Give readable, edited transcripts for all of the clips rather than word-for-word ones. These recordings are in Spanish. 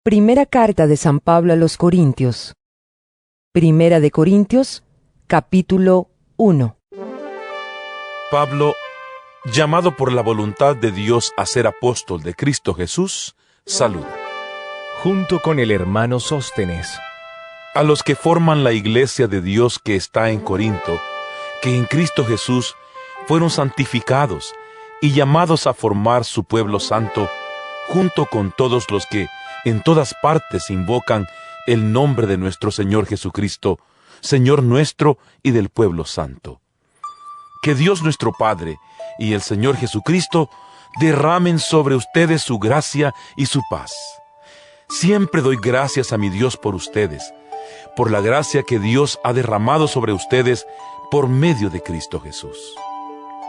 Primera carta de San Pablo a los Corintios. Primera de Corintios, capítulo 1. Pablo, llamado por la voluntad de Dios a ser apóstol de Cristo Jesús, saluda. Junto con el hermano Sóstenes, A los que forman la iglesia de Dios que está en Corinto, que en Cristo Jesús fueron santificados y llamados a formar su pueblo santo, junto con todos los que en todas partes invocan el nombre de nuestro Señor Jesucristo, Señor nuestro y del pueblo santo. Que Dios nuestro Padre y el Señor Jesucristo derramen sobre ustedes su gracia y su paz. Siempre doy gracias a mi Dios por ustedes, por la gracia que Dios ha derramado sobre ustedes por medio de Cristo Jesús.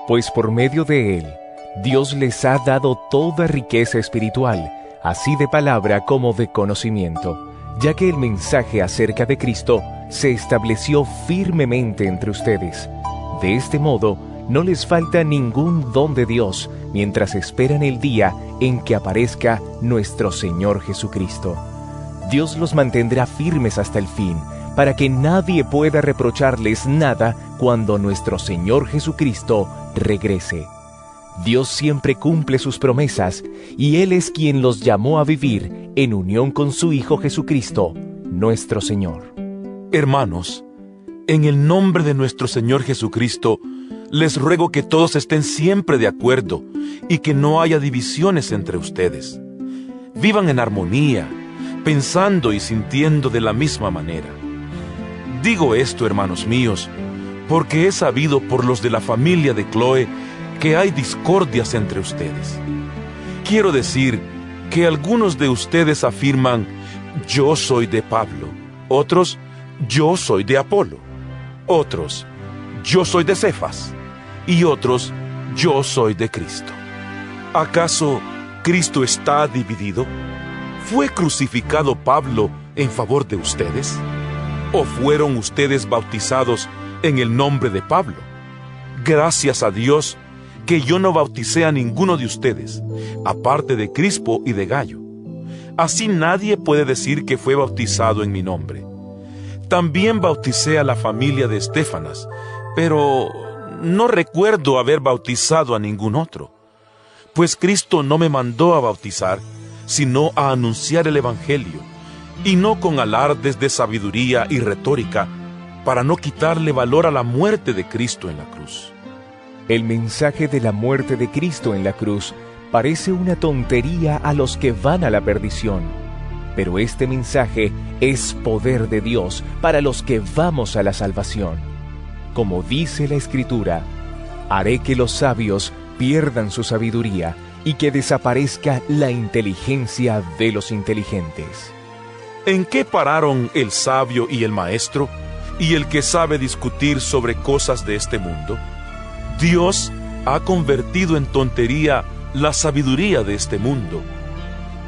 pues por medio de él, Dios les ha dado toda riqueza espiritual, así de palabra como de conocimiento, ya que el mensaje acerca de Cristo se estableció firmemente entre ustedes. De este modo, no les falta ningún don de Dios mientras esperan el día en que aparezca nuestro Señor Jesucristo. Dios los mantendrá firmes hasta el fin, para que nadie pueda reprocharles nada cuando nuestro Señor Jesucristo regrese. Dios siempre cumple sus promesas, y Él es quien los llamó a vivir en unión con su Hijo Jesucristo, nuestro Señor. Hermanos, en el nombre de nuestro Señor Jesucristo, les ruego que todos estén siempre de acuerdo y que no haya divisiones entre ustedes. Vivan en armonía, pensando y sintiendo de la misma manera. Digo esto, hermanos míos, porque he sabido por los de la familia de Cloé que hay discordias entre ustedes. Quiero decir que algunos de ustedes afirman, yo soy de Pablo, otros, yo soy de Apolo, otros, yo soy de Cefas, y otros, yo soy de Cristo. ¿Acaso Cristo está dividido? ¿Fue crucificado Pablo en favor de ustedes? ¿O fueron ustedes bautizados en el nombre de Pablo? Gracias a Dios que yo no bauticé a ninguno de ustedes, aparte de Crispo y de Gayo. Así nadie puede decir que fue bautizado en mi nombre. También bauticé a la familia de Estéfanas, pero no recuerdo haber bautizado a ningún otro. Pues Cristo no me mandó a bautizar, sino a anunciar el Evangelio, y no con alardes de sabiduría y retórica, para no quitarle valor a la muerte de Cristo en la cruz. El mensaje de la muerte de Cristo en la cruz parece una tontería a los que van a la perdición, pero este mensaje es poder de Dios para los que vamos a la salvación. Como dice la Escritura, haré que los sabios pierdan su sabiduría y que desaparezca la inteligencia de los inteligentes. ¿En qué pararon el sabio y el maestro, y el que sabe discutir sobre cosas de este mundo? Dios ha convertido en tontería la sabiduría de este mundo,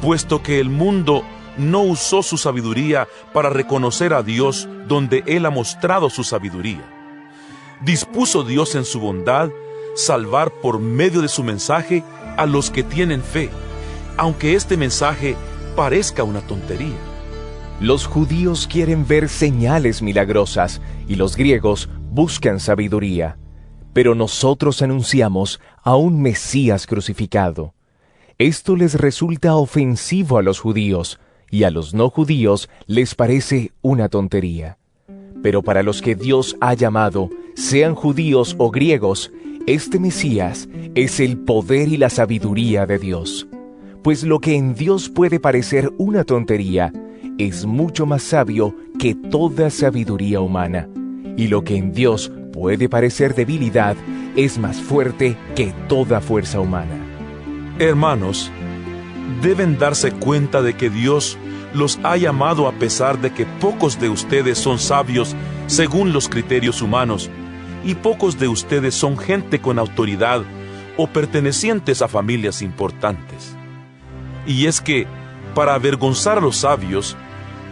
puesto que el mundo no usó su sabiduría para reconocer a Dios donde Él ha mostrado su sabiduría. Dispuso Dios en su bondad salvar por medio de su mensaje a los que tienen fe, aunque este mensaje parezca una tontería. Los judíos quieren ver señales milagrosas y los griegos buscan sabiduría. Pero nosotros anunciamos a un Mesías crucificado. Esto les resulta ofensivo a los judíos, y a los no judíos les parece una tontería. Pero para los que Dios ha llamado, sean judíos o griegos, este Mesías es el poder y la sabiduría de Dios. Pues lo que en Dios puede parecer una tontería, es mucho más sabio que toda sabiduría humana. Y lo que en Dios puede parecer debilidad, es más fuerte que toda fuerza humana. Hermanos, deben darse cuenta de que Dios los ha llamado a pesar de que pocos de ustedes son sabios según los criterios humanos, y pocos de ustedes son gente con autoridad o pertenecientes a familias importantes. Y es que, para avergonzar a los sabios,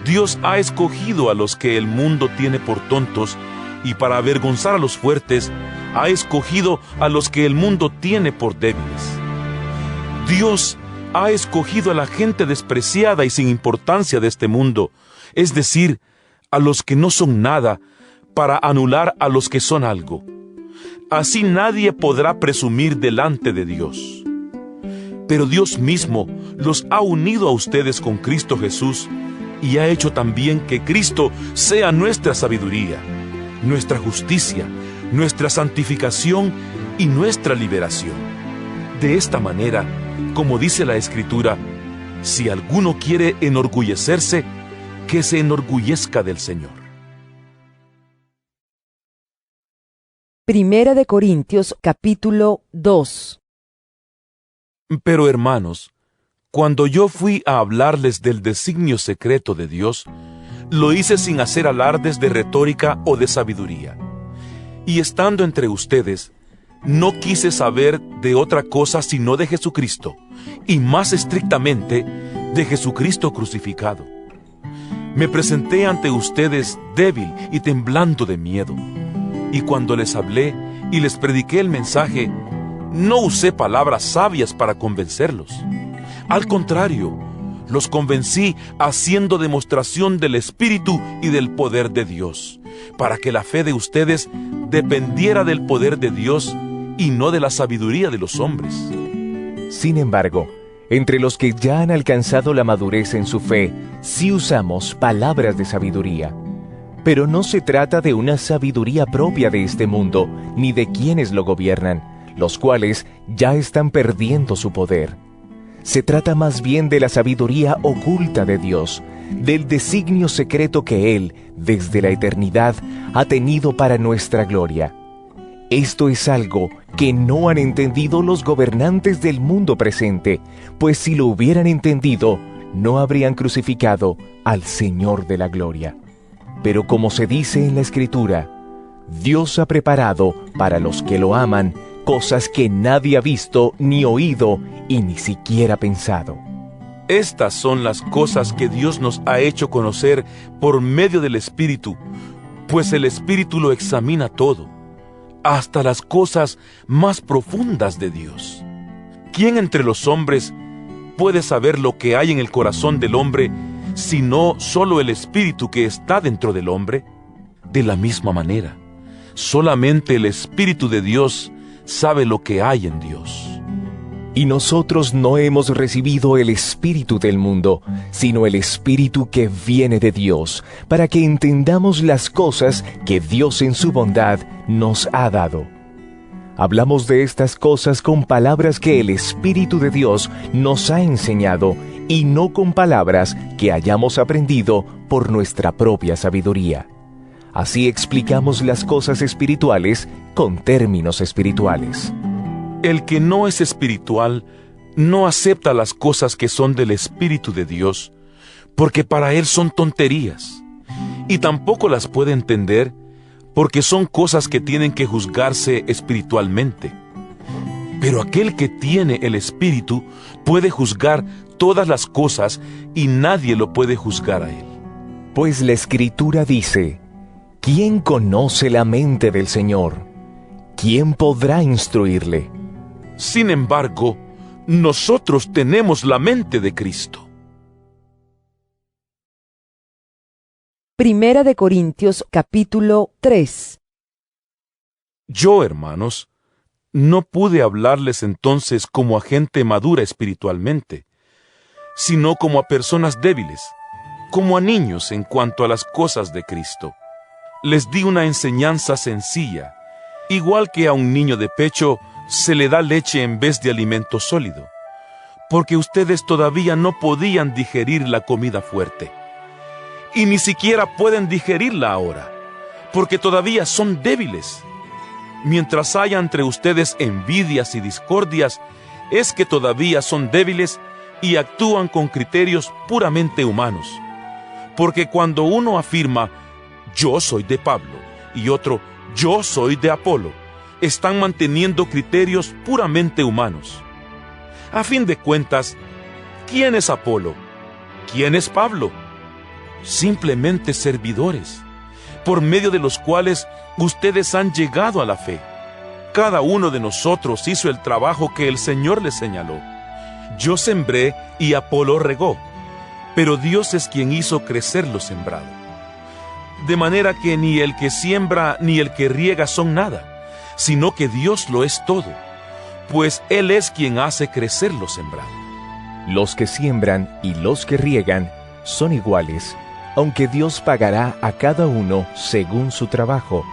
Dios ha escogido a los que el mundo tiene por tontos, y para avergonzar a los fuertes, ha escogido a los que el mundo tiene por débiles. Dios ha escogido a la gente despreciada y sin importancia de este mundo, es decir, a los que no son nada, para anular a los que son algo. Así nadie podrá presumir delante de Dios. Pero Dios mismo los ha unido a ustedes con Cristo Jesús y ha hecho también que Cristo sea nuestra sabiduría, nuestra justicia, nuestra santificación y nuestra liberación. De esta manera, como dice la Escritura, si alguno quiere enorgullecerse, que se enorgullezca del Señor. Primera de Corintios, capítulo 2. Pero hermanos, cuando yo fui a hablarles del designio secreto de Dios, lo hice sin hacer alardes de retórica o de sabiduría. Y estando entre ustedes, no quise saber de otra cosa sino de Jesucristo, y más estrictamente, de Jesucristo crucificado. Me presenté ante ustedes débil y temblando de miedo. Y cuando les hablé y les prediqué el mensaje, no usé palabras sabias para convencerlos. Al contrario, los convencí haciendo demostración del Espíritu y del poder de Dios, para que la fe de ustedes dependiera del poder de Dios y no de la sabiduría de los hombres. Sin embargo, entre los que ya han alcanzado la madurez en su fe, sí usamos palabras de sabiduría. Pero no se trata de una sabiduría propia de este mundo, ni de quienes lo gobiernan, los cuales ya están perdiendo su poder. Se trata más bien de la sabiduría oculta de Dios, del designio secreto que Él, desde la eternidad, ha tenido para nuestra gloria. Esto es algo que no han entendido los gobernantes del mundo presente, pues si lo hubieran entendido, no habrían crucificado al Señor de la gloria. Pero como se dice en la Escritura, Dios ha preparado para los que lo aman cosas que nadie ha visto ni oído y ni siquiera pensado. Estas son las cosas que Dios nos ha hecho conocer por medio del Espíritu, pues el Espíritu lo examina todo, hasta las cosas más profundas de Dios. ¿Quién entre los hombres puede saber lo que hay en el corazón del hombre, sino solo el Espíritu que está dentro del hombre? De la misma manera, solamente el Espíritu de Dios sabe lo que hay en Dios. Y nosotros no hemos recibido el espíritu del mundo, sino el Espíritu que viene de Dios, para que entendamos las cosas que Dios en su bondad nos ha dado. Hablamos de estas cosas con palabras que el Espíritu de Dios nos ha enseñado, y no con palabras que hayamos aprendido por nuestra propia sabiduría. Así explicamos las cosas espirituales con términos espirituales. El que no es espiritual no acepta las cosas que son del Espíritu de Dios, porque para él son tonterías, y tampoco las puede entender, porque son cosas que tienen que juzgarse espiritualmente. Pero aquel que tiene el Espíritu puede juzgar todas las cosas, y nadie lo puede juzgar a él. Pues la Escritura dice: ¿quién conoce la mente del Señor? ¿Quién podrá instruirle? Sin embargo, nosotros tenemos la mente de Cristo. Primera de Corintios, capítulo 3. Yo, hermanos, no pude hablarles entonces como a gente madura espiritualmente, sino como a personas débiles, como a niños en cuanto a las cosas de Cristo. Les di una enseñanza sencilla, igual que a un niño de pecho se le da leche en vez de alimento sólido, porque ustedes todavía no podían digerir la comida fuerte, y ni siquiera pueden digerirla ahora, porque todavía son débiles. Mientras haya entre ustedes envidias y discordias, es que todavía son débiles y actúan con criterios puramente humanos. Porque cuando uno afirma, yo soy de Pablo, y otro, yo soy de Apolo, están manteniendo criterios puramente humanos. A fin de cuentas, ¿quién es Apolo? ¿Quién es Pablo? Simplemente servidores, por medio de los cuales ustedes han llegado a la fe. Cada uno de nosotros hizo el trabajo que el Señor les señaló. Yo sembré y Apolo regó, pero Dios es quien hizo crecer lo sembrado. De manera que ni el que siembra ni el que riega son nada, sino que Dios lo es todo, pues Él es quien hace crecer lo sembrado. Los que siembran y los que riegan son iguales, aunque Dios pagará a cada uno según su trabajo.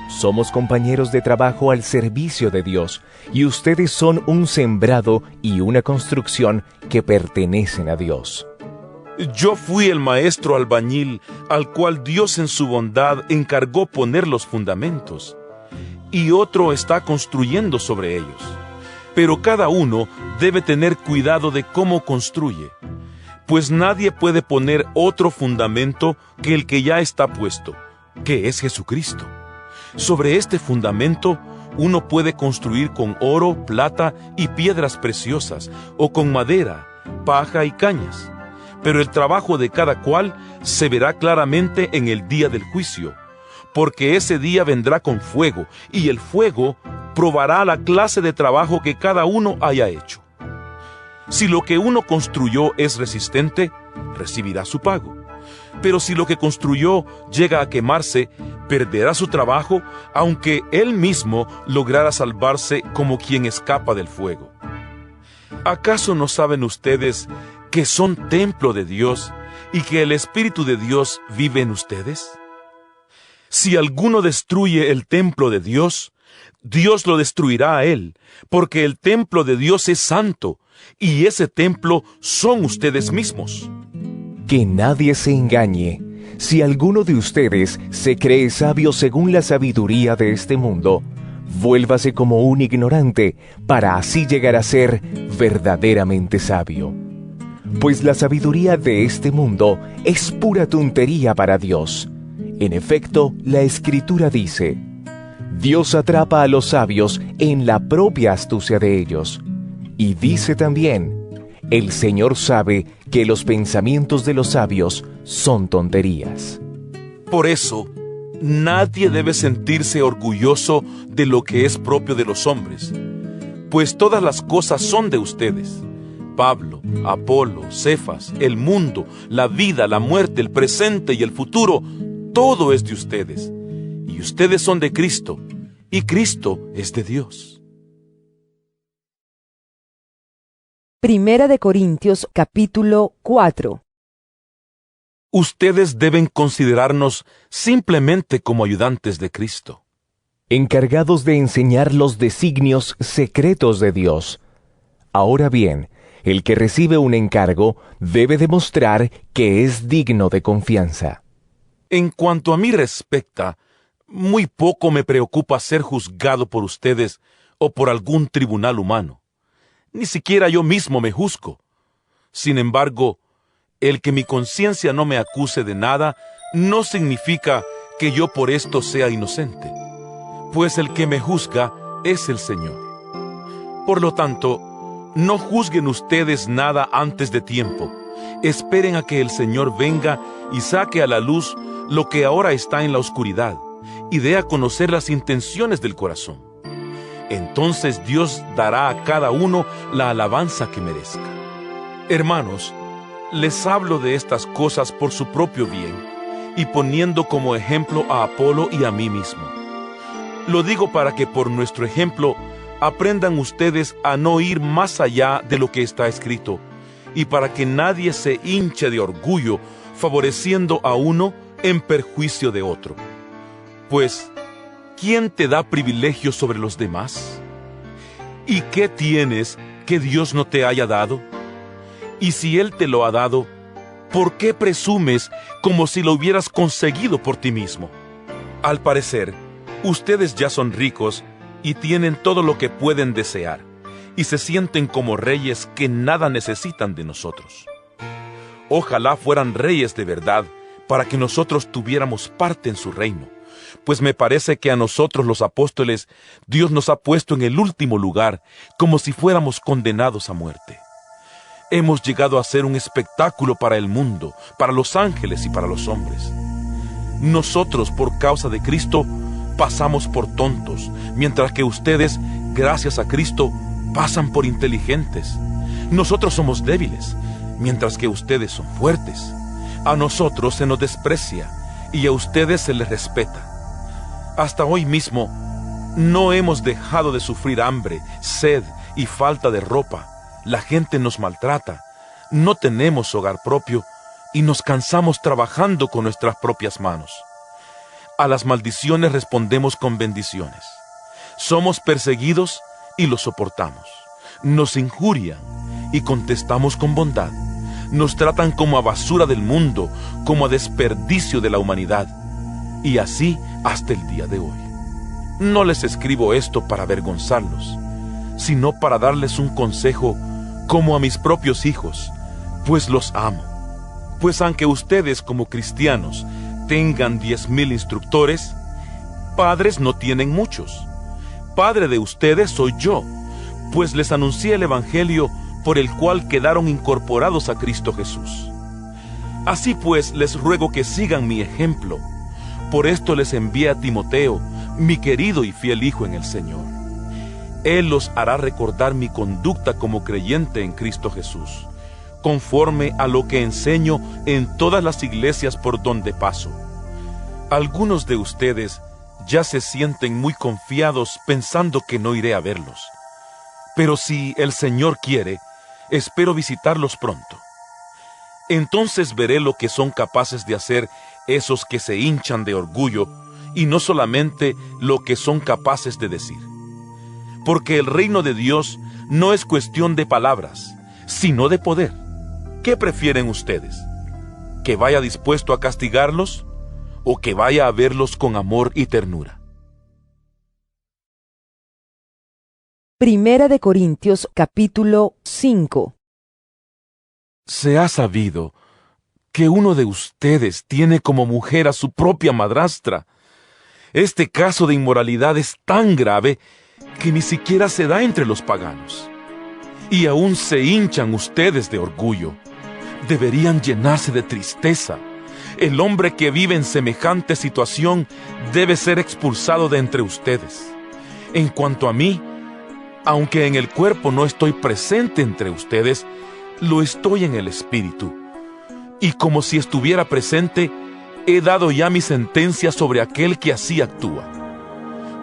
Somos compañeros de trabajo al servicio de Dios, y ustedes son un sembrado y una construcción que pertenecen a Dios. Yo fui el maestro albañil al cual Dios en su bondad encargó poner los fundamentos, y otro está construyendo sobre ellos. Pero cada uno debe tener cuidado de cómo construye, pues nadie puede poner otro fundamento que el que ya está puesto, que es Jesucristo. Sobre este fundamento uno puede construir con oro, plata y piedras preciosas, o con madera, paja y cañas. Pero el trabajo de cada cual se verá claramente en el día del juicio, porque ese día vendrá con fuego, y el fuego probará la clase de trabajo que cada uno haya hecho. Si lo que uno construyó es resistente, recibirá su pago. Pero si lo que construyó llega a quemarse, perderá su trabajo, aunque él mismo lograra salvarse como quien escapa del fuego. ¿Acaso no saben ustedes que son templo de Dios y que el Espíritu de Dios vive en ustedes? Si alguno destruye el templo de Dios, Dios lo destruirá a él, porque el templo de Dios es santo, y ese templo son ustedes mismos. Que nadie se engañe. Si alguno de ustedes se cree sabio según la sabiduría de este mundo, vuélvase como un ignorante, para así llegar a ser verdaderamente sabio. Pues la sabiduría de este mundo es pura tontería para Dios. En efecto, la Escritura dice: Dios atrapa a los sabios en la propia astucia de ellos. Y dice también: el Señor sabe que los pensamientos de los sabios son tonterías. Por eso, nadie debe sentirse orgulloso de lo que es propio de los hombres, pues todas las cosas son de ustedes. Pablo, Apolo, Cefas, el mundo, la vida, la muerte, el presente y el futuro, todo es de ustedes. Y ustedes son de Cristo, y Cristo es de Dios. Primera de Corintios, capítulo 4. Ustedes deben considerarnos simplemente como ayudantes de Cristo, encargados de enseñar los designios secretos de Dios. Ahora bien, el que recibe un encargo debe demostrar que es digno de confianza. En cuanto a mí respecta, muy poco me preocupa ser juzgado por ustedes o por algún tribunal humano. Ni siquiera yo mismo me juzgo. Sin embargo, el que mi conciencia no me acuse de nada no significa que yo por esto sea inocente, pues el que me juzga es el Señor. Por lo tanto, no juzguen ustedes nada antes de tiempo. Esperen a que el Señor venga y saque a la luz lo que ahora está en la oscuridad, y dé a conocer las intenciones del corazón. Entonces Dios dará a cada uno la alabanza que merezca. Hermanos, les hablo de estas cosas por su propio bien, y poniendo como ejemplo a Apolo y a mí mismo. Lo digo para que por nuestro ejemplo aprendan ustedes a no ir más allá de lo que está escrito, y para que nadie se hinche de orgullo, favoreciendo a uno en perjuicio de otro. Pues, ¿quién te da privilegio sobre los demás? ¿Y qué tienes que Dios no te haya dado? Y si Él te lo ha dado, ¿por qué presumes como si lo hubieras conseguido por ti mismo? Al parecer, ustedes ya son ricos y tienen todo lo que pueden desear, y se sienten como reyes que nada necesitan de nosotros. Ojalá fueran reyes de verdad, para que nosotros tuviéramos parte en su reino, pues me parece que a nosotros los apóstoles Dios nos ha puesto en el último lugar, como si fuéramos condenados a muerte. Hemos llegado a ser un espectáculo para el mundo, para los ángeles y para los hombres. Nosotros, por causa de Cristo, pasamos por tontos, mientras que ustedes, gracias a Cristo, pasan por inteligentes. Nosotros somos débiles, mientras que ustedes son fuertes. A nosotros se nos desprecia y a ustedes se les respeta. Hasta hoy mismo no hemos dejado de sufrir hambre, sed y falta de ropa. La gente nos maltrata, no tenemos hogar propio y nos cansamos trabajando con nuestras propias manos. A las maldiciones respondemos con bendiciones. Somos perseguidos y lo soportamos. Nos injurian y contestamos con bondad. Nos tratan como a basura del mundo, como a desperdicio de la humanidad. Y así hasta el día de hoy. No les escribo esto para avergonzarlos, sino para darles un consejo como a mis propios hijos, pues los amo. Pues aunque ustedes como cristianos tengan 10,000 instructores, padres no tienen muchos. Padre de ustedes soy yo, pues les anuncié el Evangelio por el cual quedaron incorporados a Cristo Jesús. Así pues, les ruego que sigan mi ejemplo. Por esto les envié a Timoteo, mi querido y fiel hijo en el Señor. Él los hará recordar mi conducta como creyente en Cristo Jesús, conforme a lo que enseño en todas las iglesias por donde paso. Algunos de ustedes ya se sienten muy confiados pensando que no iré a verlos. Pero si el Señor quiere, espero visitarlos pronto. Entonces veré lo que son capaces de hacer esos que se hinchan de orgullo y no solamente lo que son capaces de decir. Porque el reino de Dios no es cuestión de palabras, sino de poder. ¿Qué prefieren ustedes? ¿Que vaya dispuesto a castigarlos o que vaya a verlos con amor y ternura? Primera de Corintios, capítulo 5. Se ha sabido que uno de ustedes tiene como mujer a su propia madrastra. Este caso de inmoralidad es tan grave que ni siquiera se da entre los paganos. Y aún se hinchan ustedes de orgullo. Deberían llenarse de tristeza. El hombre que vive en semejante situación debe ser expulsado de entre ustedes. En cuanto a mí, aunque en el cuerpo no estoy presente entre ustedes, lo estoy en el espíritu. Y como si estuviera presente, he dado ya mi sentencia sobre aquel que así actúa.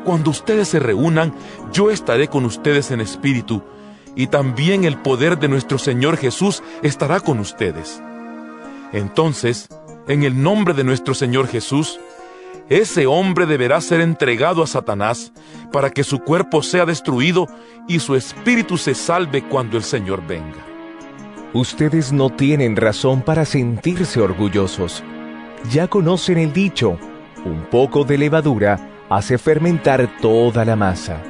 Cuando ustedes se reúnan, yo estaré con ustedes en espíritu, y también el poder de nuestro Señor Jesús estará con ustedes. Entonces, en el nombre de nuestro Señor Jesús, ese hombre deberá ser entregado a Satanás para que su cuerpo sea destruido y su espíritu se salve cuando el Señor venga. Ustedes no tienen razón para sentirse orgullosos. Ya conocen el dicho, un poco de levadura hace fermentar toda la masa.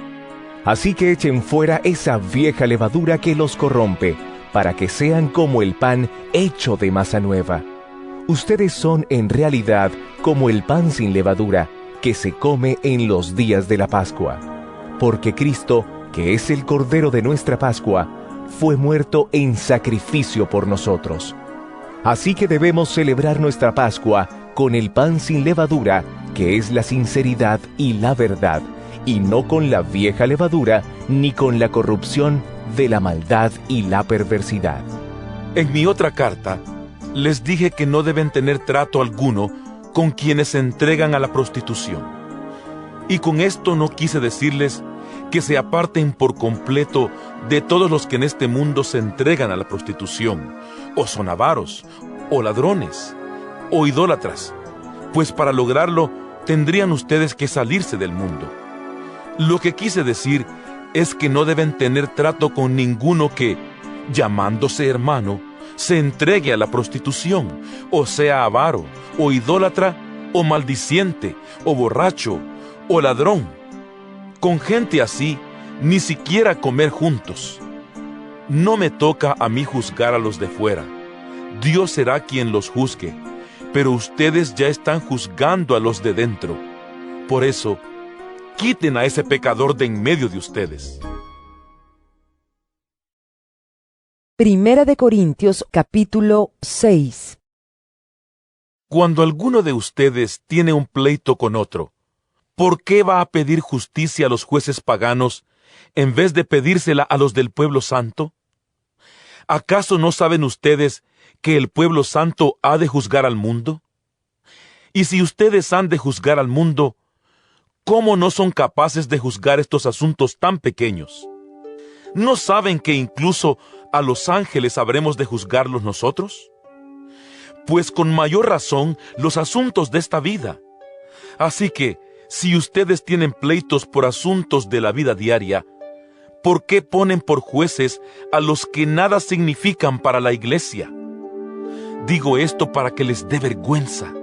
Así que echen fuera esa vieja levadura que los corrompe, para que sean como el pan hecho de masa nueva. Ustedes son en realidad como el pan sin levadura, que se come en los días de la Pascua. Porque Cristo, que es el Cordero de nuestra Pascua, fue muerto en sacrificio por nosotros. Así que debemos celebrar nuestra Pascua con el pan sin levadura, que es la sinceridad y la verdad, y no con la vieja levadura, ni con la corrupción de la maldad y la perversidad. En mi otra carta, les dije que no deben tener trato alguno con quienes se entregan a la prostitución. Y con esto no quise decirles que se aparten por completo de todos los que en este mundo se entregan a la prostitución, o son avaros, o ladrones, o idólatras, pues para lograrlo tendrían ustedes que salirse del mundo. Lo que quise decir es que no deben tener trato con ninguno que, llamándose hermano, se entregue a la prostitución, o sea avaro, o idólatra, o maldiciente, o borracho, o ladrón. Con gente así, ni siquiera comer juntos. No me toca a mí juzgar a los de fuera. Dios será quien los juzgue, pero ustedes ya están juzgando a los de dentro. Por eso, quiten a ese pecador de en medio de ustedes. Primera de Corintios, capítulo 6. Cuando alguno de ustedes tiene un pleito con otro, ¿por qué va a pedir justicia a los jueces paganos en vez de pedírsela a los del pueblo santo? ¿Acaso no saben ustedes que el pueblo santo ha de juzgar al mundo? Y si ustedes han de juzgar al mundo, ¿cómo no son capaces de juzgar estos asuntos tan pequeños? ¿No saben que incluso a los ángeles habremos de juzgarlos nosotros? Pues con mayor razón los asuntos de esta vida. Así que, si ustedes tienen pleitos por asuntos de la vida diaria, ¿por qué ponen por jueces a los que nada significan para la iglesia? Digo esto para que les dé vergüenza.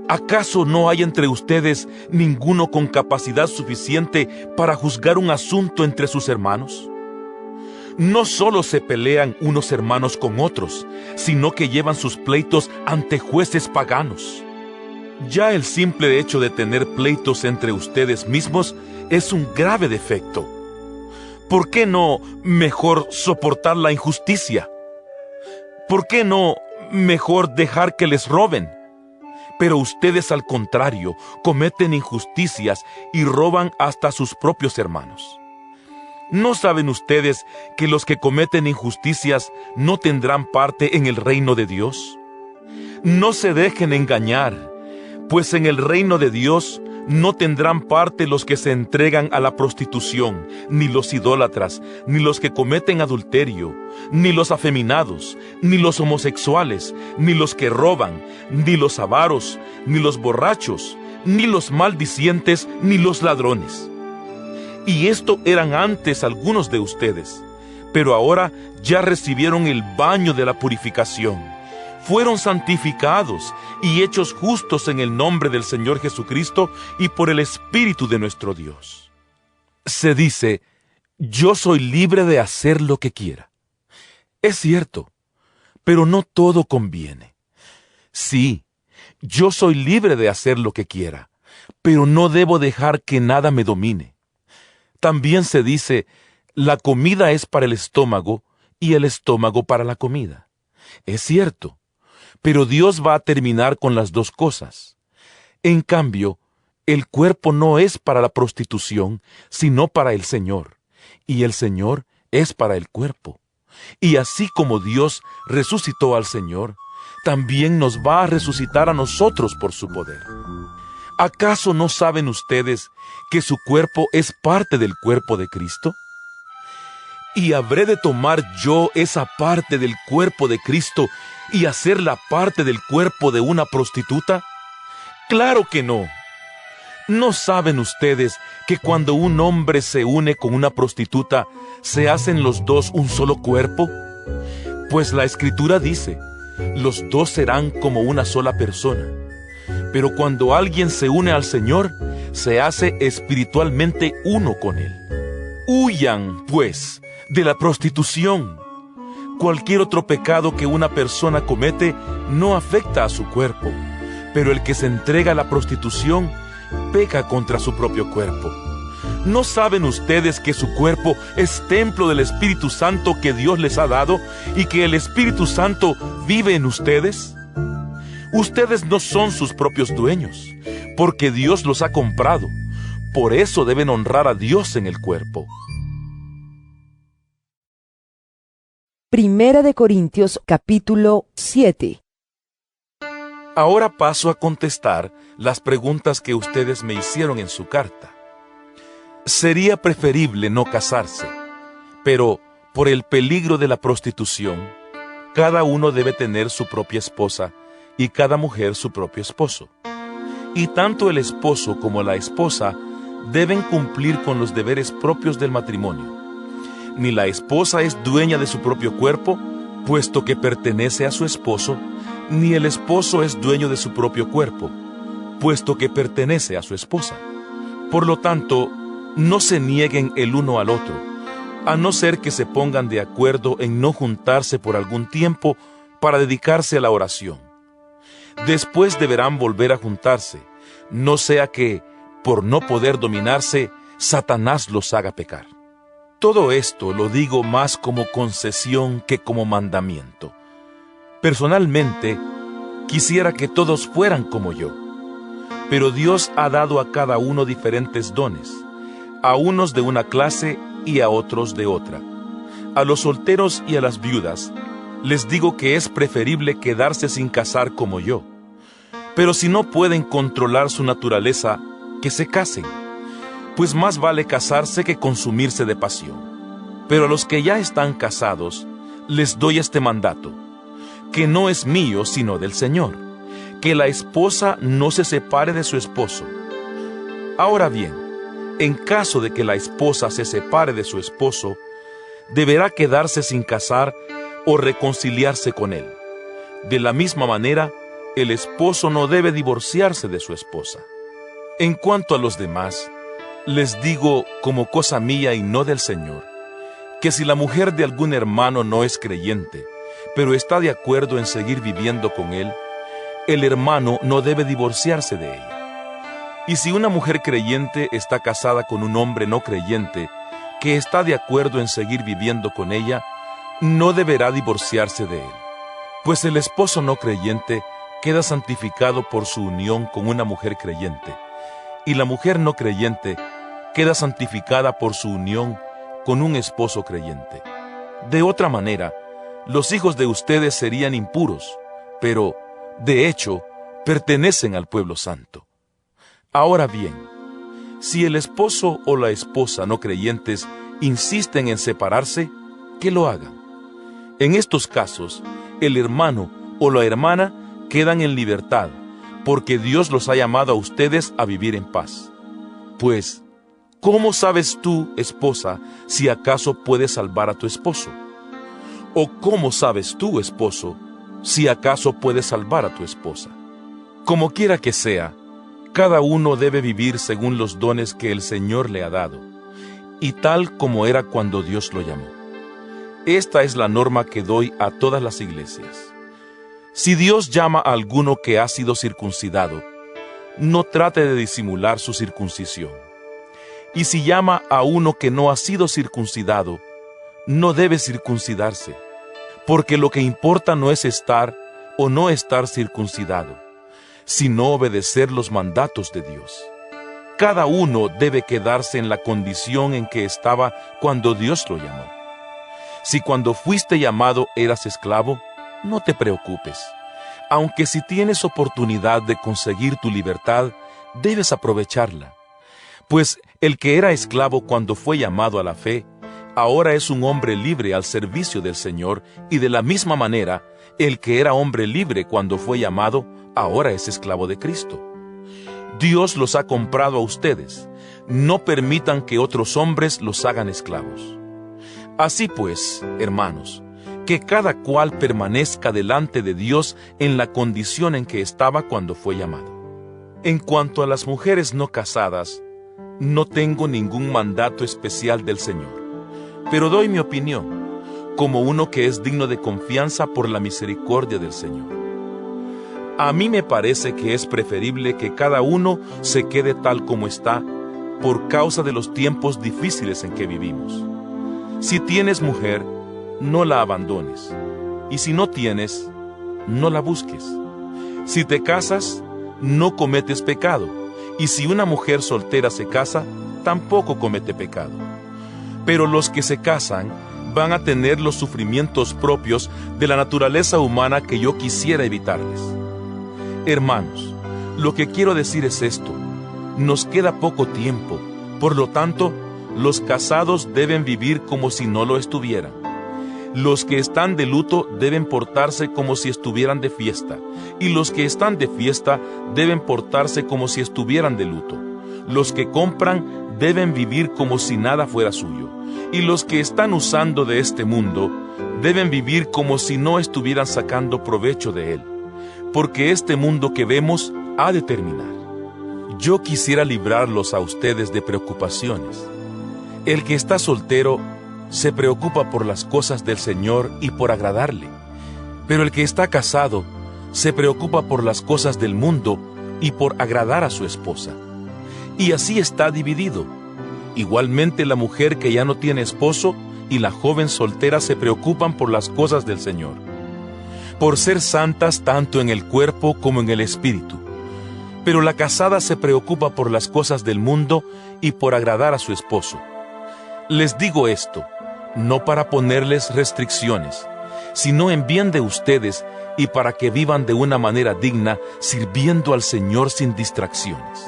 ¿Acaso no hay entre ustedes ninguno con capacidad suficiente para juzgar un asunto entre sus hermanos? No solo se pelean unos hermanos con otros, sino que llevan sus pleitos ante jueces paganos. Ya el simple hecho de tener pleitos entre ustedes mismos es un grave defecto. ¿Por qué no mejor soportar la injusticia? ¿Por qué no mejor dejar que les roben? Pero ustedes, al contrario, cometen injusticias y roban hasta a sus propios hermanos. ¿No saben ustedes que los que cometen injusticias no tendrán parte en el reino de Dios? No se dejen engañar, pues en el reino de Dios no tendrán parte los que se entregan a la prostitución, ni los idólatras, ni los que cometen adulterio, ni los afeminados, ni los homosexuales, ni los que roban, ni los avaros, ni los borrachos, ni los maldicientes, ni los ladrones. Y esto eran antes algunos de ustedes, pero ahora ya recibieron el baño de la purificación. Fueron santificados y hechos justos en el nombre del Señor Jesucristo y por el Espíritu de nuestro Dios. Se dice, yo soy libre de hacer lo que quiera. Es cierto, pero no todo conviene. Sí, yo soy libre de hacer lo que quiera, pero no debo dejar que nada me domine. También se dice, la comida es para el estómago y el estómago para la comida. Es cierto, pero Dios va a terminar con las dos cosas. En cambio, el cuerpo no es para la prostitución, sino para el Señor, y el Señor es para el cuerpo. Y así como Dios resucitó al Señor, también nos va a resucitar a nosotros por su poder. ¿Acaso no saben ustedes que su cuerpo es parte del cuerpo de Cristo? ¿Y habré de tomar yo esa parte del cuerpo de Cristo y hacerla parte del cuerpo de una prostituta? ¡Claro que no! ¿No saben ustedes que cuando un hombre se une con una prostituta, se hacen los dos un solo cuerpo? Pues la Escritura dice, los dos serán como una sola persona. Pero cuando alguien se une al Señor, se hace espiritualmente uno con Él. Huyan, pues, de la prostitución. Cualquier otro pecado que una persona comete no afecta a su cuerpo, pero el que se entrega a la prostitución peca contra su propio cuerpo. ¿No saben ustedes que su cuerpo es templo del Espíritu Santo que Dios les ha dado y que el Espíritu Santo vive en ustedes? Ustedes no son sus propios dueños, porque Dios los ha comprado. Por eso deben honrar a Dios en el cuerpo. Primera de Corintios, capítulo 7. Ahora paso a contestar las preguntas que ustedes me hicieron en su carta. Sería preferible no casarse, pero por el peligro de la prostitución, cada uno debe tener su propia esposa y cada mujer su propio esposo. Y tanto el esposo como la esposa deben cumplir con los deberes propios del matrimonio. Ni la esposa es dueña de su propio cuerpo, puesto que pertenece a su esposo, ni el esposo es dueño de su propio cuerpo, puesto que pertenece a su esposa. Por lo tanto, no se nieguen el uno al otro, a no ser que se pongan de acuerdo en no juntarse por algún tiempo para dedicarse a la oración. Después deberán volver a juntarse, no sea que, por no poder dominarse, Satanás los haga pecar. Todo esto lo digo más como concesión que como mandamiento. Personalmente, quisiera que todos fueran como yo. Pero Dios ha dado a cada uno diferentes dones, a unos de una clase y a otros de otra. A los solteros y a las viudas les digo que es preferible quedarse sin casar como yo. Pero si no pueden controlar su naturaleza, que se casen, pues más vale casarse que consumirse de pasión. Pero a los que ya están casados, les doy este mandato, que no es mío sino del Señor, que la esposa no se separe de su esposo. Ahora bien, en caso de que la esposa se separe de su esposo, deberá quedarse sin casar o reconciliarse con él. De la misma manera, el esposo no debe divorciarse de su esposa. En cuanto a los demás, les digo como cosa mía y no del Señor, que si la mujer de algún hermano no es creyente, pero está de acuerdo en seguir viviendo con él, el hermano no debe divorciarse de ella. Y si una mujer creyente está casada con un hombre no creyente, que está de acuerdo en seguir viviendo con ella, no deberá divorciarse de él. Pues el esposo no creyente queda santificado por su unión con una mujer creyente, y la mujer no creyente queda santificada por su unión con un esposo creyente. De otra manera, los hijos de ustedes serían impuros, pero, de hecho, pertenecen al pueblo santo. Ahora bien, si el esposo o la esposa no creyentes insisten en separarse, que lo hagan. En estos casos, el hermano o la hermana quedan en libertad, porque Dios los ha llamado a ustedes a vivir en paz. Pues, ¿cómo sabes tú, esposa, si acaso puedes salvar a tu esposo? ¿O cómo sabes tú, esposo, si acaso puedes salvar a tu esposa? Como quiera que sea, cada uno debe vivir según los dones que el Señor le ha dado, y tal como era cuando Dios lo llamó. Esta es la norma que doy a todas las iglesias. Si Dios llama a alguno que ha sido circuncidado, no trate de disimular su circuncisión. Y si llama a uno que no ha sido circuncidado, no debe circuncidarse, porque lo que importa no es estar o no estar circuncidado, sino obedecer los mandatos de Dios. Cada uno debe quedarse en la condición en que estaba cuando Dios lo llamó. Si cuando fuiste llamado eras esclavo, no te preocupes, aunque si tienes oportunidad de conseguir tu libertad, debes aprovecharla. Pues el que era esclavo cuando fue llamado a la fe, ahora es un hombre libre al servicio del Señor, y de la misma manera, el que era hombre libre cuando fue llamado, ahora es esclavo de Cristo. Dios los ha comprado a ustedes. No permitan que otros hombres los hagan esclavos. Así pues, hermanos, que cada cual permanezca delante de Dios en la condición en que estaba cuando fue llamado. En cuanto a las mujeres no casadas, no tengo ningún mandato especial del Señor, pero doy mi opinión, como uno que es digno de confianza por la misericordia del Señor. A mí me parece que es preferible que cada uno se quede tal como está, por causa de los tiempos difíciles en que vivimos. Si tienes mujer, no la abandones, y si no tienes, no la busques. Si te casas, no cometes pecado, y si una mujer soltera se casa, tampoco comete pecado. Pero los que se casan van a tener los sufrimientos propios de la naturaleza humana que yo quisiera evitarles. Hermanos, lo que quiero decir es esto: nos queda poco tiempo, por lo tanto, los casados deben vivir como si no lo estuvieran. Los que están de luto deben portarse como si estuvieran de fiesta, y los que están de fiesta deben portarse como si estuvieran de luto. Los que compran deben vivir como si nada fuera suyo, y los que están usando de este mundo deben vivir como si no estuvieran sacando provecho de él, porque este mundo que vemos ha de terminar. Yo quisiera librarlos a ustedes de preocupaciones. El que está soltero se preocupa por las cosas del Señor y por agradarle, pero el que está casado se preocupa por las cosas del mundo y por agradar a su esposa. Y así está dividido. Igualmente la mujer que ya no tiene esposo y la joven soltera se preocupan por las cosas del Señor, por ser santas tanto en el cuerpo como en el espíritu. Pero la casada se preocupa por las cosas del mundo y por agradar a su esposo. Les digo esto, no para ponerles restricciones, sino en bien de ustedes y para que vivan de una manera digna, sirviendo al Señor sin distracciones.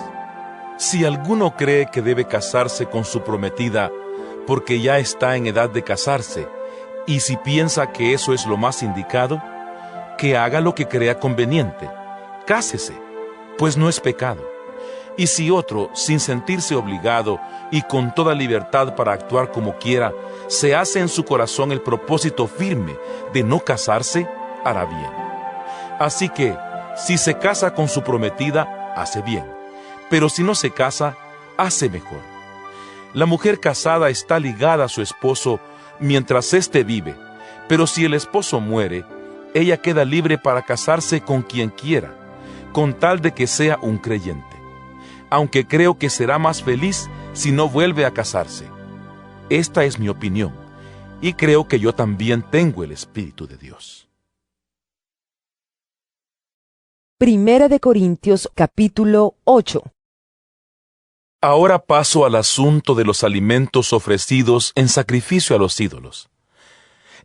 Si alguno cree que debe casarse con su prometida porque ya está en edad de casarse, y si piensa que eso es lo más indicado, que haga lo que crea conveniente, cásese, pues no es pecado. Y si otro, sin sentirse obligado y con toda libertad para actuar como quiera, se hace en su corazón el propósito firme de no casarse, hará bien. Así que, si se casa con su prometida, hace bien, pero si no se casa, hace mejor. La mujer casada está ligada a su esposo mientras éste vive, pero si el esposo muere, ella queda libre para casarse con quien quiera, con tal de que sea un creyente. Aunque creo que será más feliz si no vuelve a casarse. Esta es mi opinión, y creo que yo también tengo el Espíritu de Dios. Primera de Corintios, capítulo 8. Ahora paso al asunto de los alimentos ofrecidos en sacrificio a los ídolos.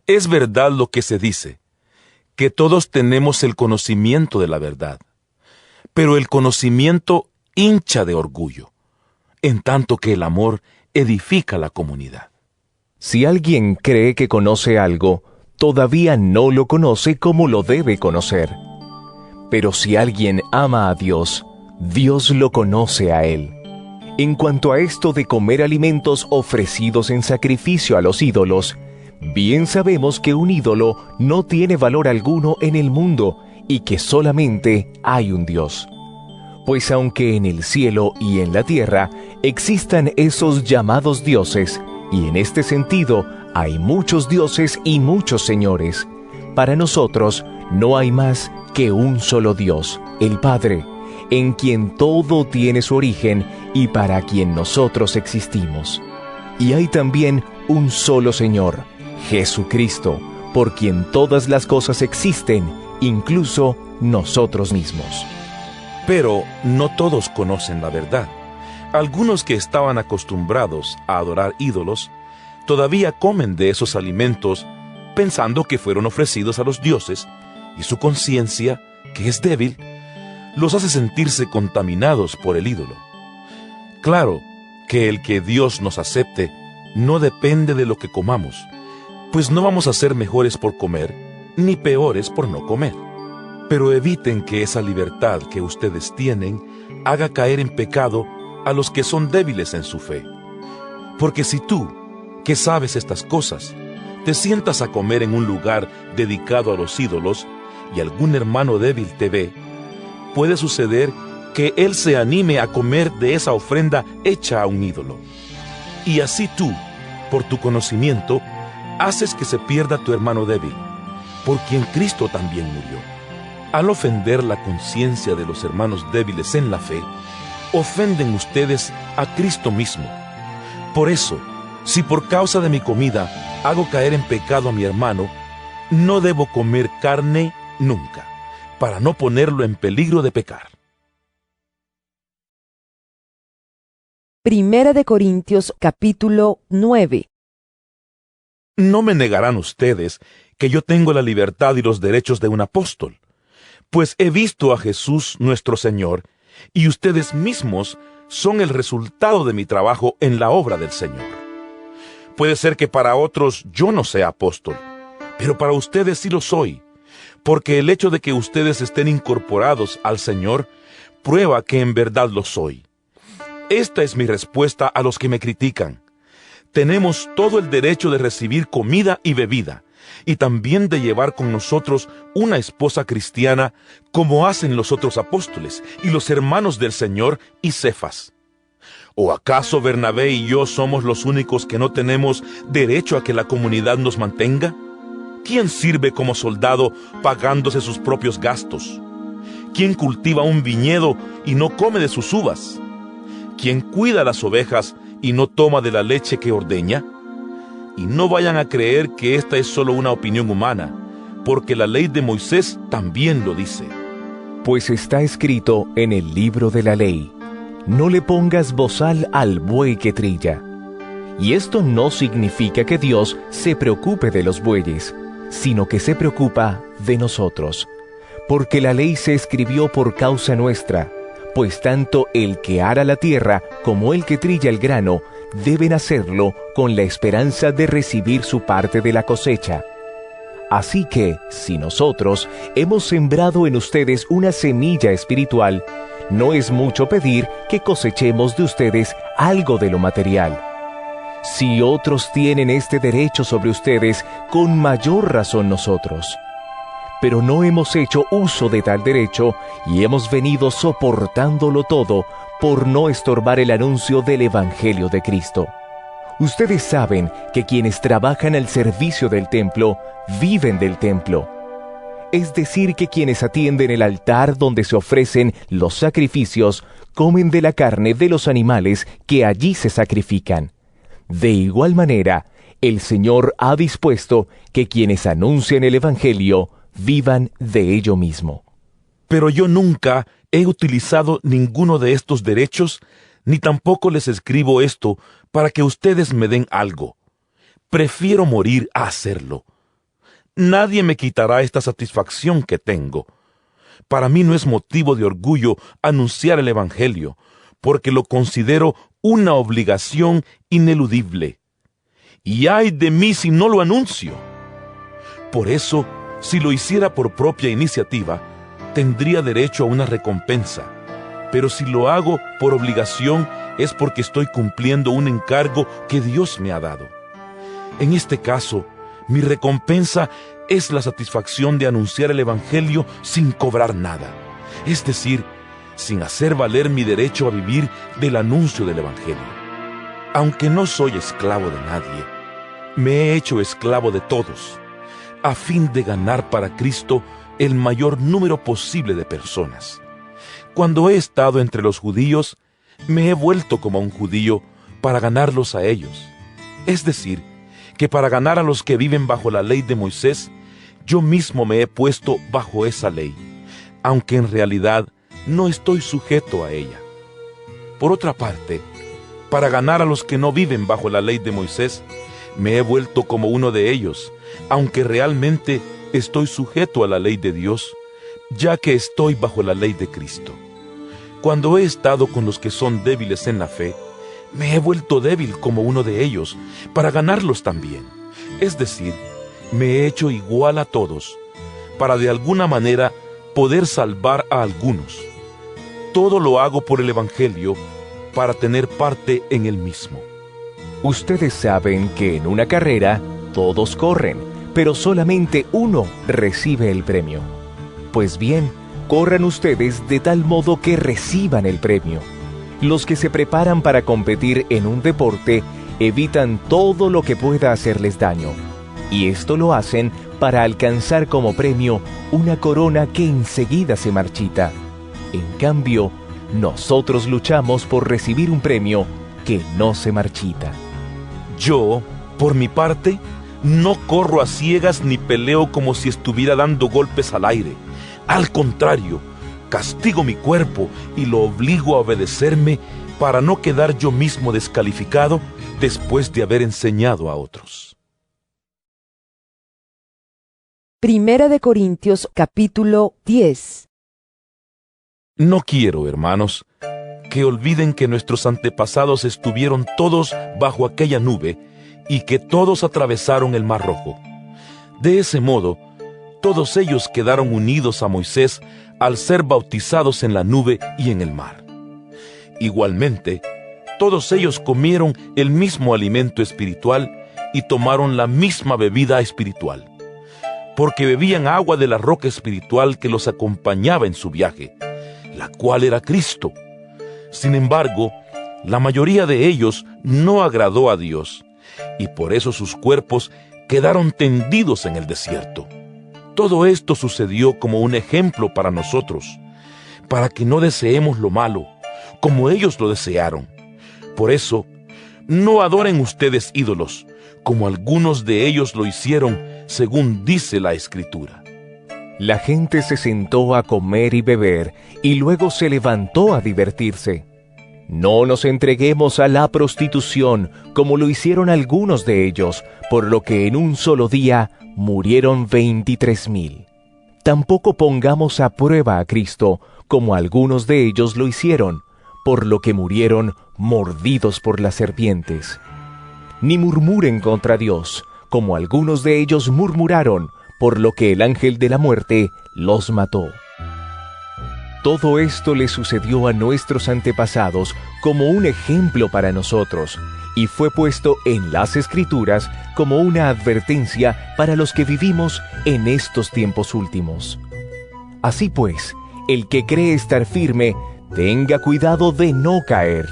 Es verdad lo que se dice, que todos tenemos el conocimiento de la verdad, pero el conocimiento hincha de orgullo, en tanto que el amor edifica la comunidad. Si alguien cree que conoce algo, todavía no lo conoce como lo debe conocer. Pero si alguien ama a Dios, Dios lo conoce a él. En cuanto a esto de comer alimentos ofrecidos en sacrificio a los ídolos, bien sabemos que un ídolo no tiene valor alguno en el mundo y que solamente hay un Dios. Pues aunque en el cielo y en la tierra existan esos llamados dioses, y en este sentido hay muchos dioses y muchos señores, para nosotros no hay más que un solo Dios, el Padre, en quien todo tiene su origen y para quien nosotros existimos. Y hay también un solo Señor, Jesucristo, por quien todas las cosas existen, incluso nosotros mismos. Pero no todos conocen la verdad. Algunos que estaban acostumbrados a adorar ídolos, todavía comen de esos alimentos pensando que fueron ofrecidos a los dioses, y su conciencia, que es débil, los hace sentirse contaminados por el ídolo. Claro que el que Dios nos acepte no depende de lo que comamos, pues no vamos a ser mejores por comer, ni peores por no comer. Pero eviten que esa libertad que ustedes tienen haga caer en pecado a los que son débiles en su fe. Porque si tú, que sabes estas cosas, te sientas a comer en un lugar dedicado a los ídolos y algún hermano débil te ve, puede suceder que él se anime a comer de esa ofrenda hecha a un ídolo. Y así tú, por tu conocimiento, haces que se pierda tu hermano débil, por quien Cristo también murió. Al ofender la conciencia de los hermanos débiles en la fe, ofenden ustedes a Cristo mismo. Por eso, si por causa de mi comida hago caer en pecado a mi hermano, no debo comer carne nunca, para no ponerlo en peligro de pecar. Primera de Corintios, capítulo 9. No me negarán ustedes que yo tengo la libertad y los derechos de un apóstol, pues he visto a Jesús nuestro Señor, y ustedes mismos son el resultado de mi trabajo en la obra del Señor. Puede ser que para otros yo no sea apóstol, pero para ustedes sí lo soy, porque el hecho de que ustedes estén incorporados al Señor prueba que en verdad lo soy. Esta es mi respuesta a los que me critican. Tenemos todo el derecho de recibir comida y bebida, y también de llevar con nosotros una esposa cristiana, como hacen los otros apóstoles y los hermanos del Señor y Cefas. ¿O acaso Bernabé y yo somos los únicos que no tenemos derecho a que la comunidad nos mantenga? ¿Quién sirve como soldado pagándose sus propios gastos? ¿Quién cultiva un viñedo y no come de sus uvas? ¿Quién cuida las ovejas y no toma de la leche que ordeña? Y no vayan a creer que esta es solo una opinión humana, porque la ley de Moisés también lo dice. Pues está escrito en el libro de la ley: no le pongas bozal al buey que trilla. Y esto no significa que Dios se preocupe de los bueyes, sino que se preocupa de nosotros. Porque la ley se escribió por causa nuestra, pues tanto el que ara la tierra como el que trilla el grano deben hacerlo con la esperanza de recibir su parte de la cosecha. Así que, si nosotros hemos sembrado en ustedes una semilla espiritual, no es mucho pedir que cosechemos de ustedes algo de lo material. Si otros tienen este derecho sobre ustedes, con mayor razón nosotros. Pero no hemos hecho uso de tal derecho y hemos venido soportándolo todo por no estorbar el anuncio del Evangelio de Cristo. Ustedes saben que quienes trabajan al servicio del templo viven del templo. Es decir, que quienes atienden el altar donde se ofrecen los sacrificios comen de la carne de los animales que allí se sacrifican. De igual manera, el Señor ha dispuesto que quienes anuncian el Evangelio vivan de ello mismo. Pero yo nunca he utilizado ninguno de estos derechos, ni tampoco les escribo esto para que ustedes me den algo. Prefiero morir a hacerlo. Nadie me quitará esta satisfacción que tengo. Para mí no es motivo de orgullo anunciar el Evangelio, porque lo considero una obligación ineludible. Y ay de mí si no lo anuncio. Por eso, si lo hiciera por propia iniciativa, tendría derecho a una recompensa. Pero si lo hago por obligación, es porque estoy cumpliendo un encargo que Dios me ha dado. En este caso, mi recompensa es la satisfacción de anunciar el Evangelio sin cobrar nada, es decir, sin hacer valer mi derecho a vivir del anuncio del Evangelio. Aunque no soy esclavo de nadie, me he hecho esclavo de todos, a fin de ganar para Cristo el mayor número posible de personas. Cuando he estado entre los judíos, me he vuelto como un judío para ganarlos a ellos. Es decir, que para ganar a los que viven bajo la ley de Moisés, yo mismo me he puesto bajo esa ley, aunque en realidad no estoy sujeto a ella. Por otra parte, para ganar a los que no viven bajo la ley de Moisés, me he vuelto como uno de ellos, aunque realmente estoy sujeto a la ley de Dios, ya que estoy bajo la ley de Cristo. Cuando he estado con los que son débiles en la fe, me he vuelto débil como uno de ellos, para ganarlos también. Es decir, me he hecho igual a todos, para de alguna manera poder salvar a algunos. Todo lo hago por el Evangelio, para tener parte en el mismo. Ustedes saben que en una carrera todos corren, pero solamente uno recibe el premio. Pues bien, corran ustedes de tal modo que reciban el premio. Los que se preparan para competir en un deporte evitan todo lo que pueda hacerles daño, y esto lo hacen para alcanzar como premio una corona que enseguida se marchita. En cambio, nosotros luchamos por recibir un premio que no se marchita. Yo, por mi parte, no corro a ciegas ni peleo como si estuviera dando golpes al aire. Al contrario, castigo mi cuerpo y lo obligo a obedecerme para no quedar yo mismo descalificado después de haber enseñado a otros. Primera de Corintios, capítulo 10. No quiero, hermanos, que olviden que nuestros antepasados estuvieron todos bajo aquella nube y que todos atravesaron el Mar Rojo. De ese modo, todos ellos quedaron unidos a Moisés al ser bautizados en la nube y en el mar. Igualmente, todos ellos comieron el mismo alimento espiritual y tomaron la misma bebida espiritual, porque bebían agua de la roca espiritual que los acompañaba en su viaje, la cual era Cristo. Sin embargo, la mayoría de ellos no agradó a Dios, y por eso sus cuerpos quedaron tendidos en el desierto. Todo esto sucedió como un ejemplo para nosotros, para que no deseemos lo malo, como ellos lo desearon. Por eso, no adoren ustedes ídolos, como algunos de ellos lo hicieron, según dice la Escritura. La gente se sentó a comer y beber, y luego se levantó a divertirse. No nos entreguemos a la prostitución, como lo hicieron algunos de ellos, por lo que en un solo día murieron 23,000. Tampoco pongamos a prueba a Cristo, como algunos de ellos lo hicieron, por lo que murieron mordidos por las serpientes. Ni murmuren contra Dios, como algunos de ellos murmuraron, por lo que el ángel de la muerte los mató. Todo esto le sucedió a nuestros antepasados como un ejemplo para nosotros, y fue puesto en las Escrituras como una advertencia para los que vivimos en estos tiempos últimos. Así pues, el que cree estar firme, tenga cuidado de no caer.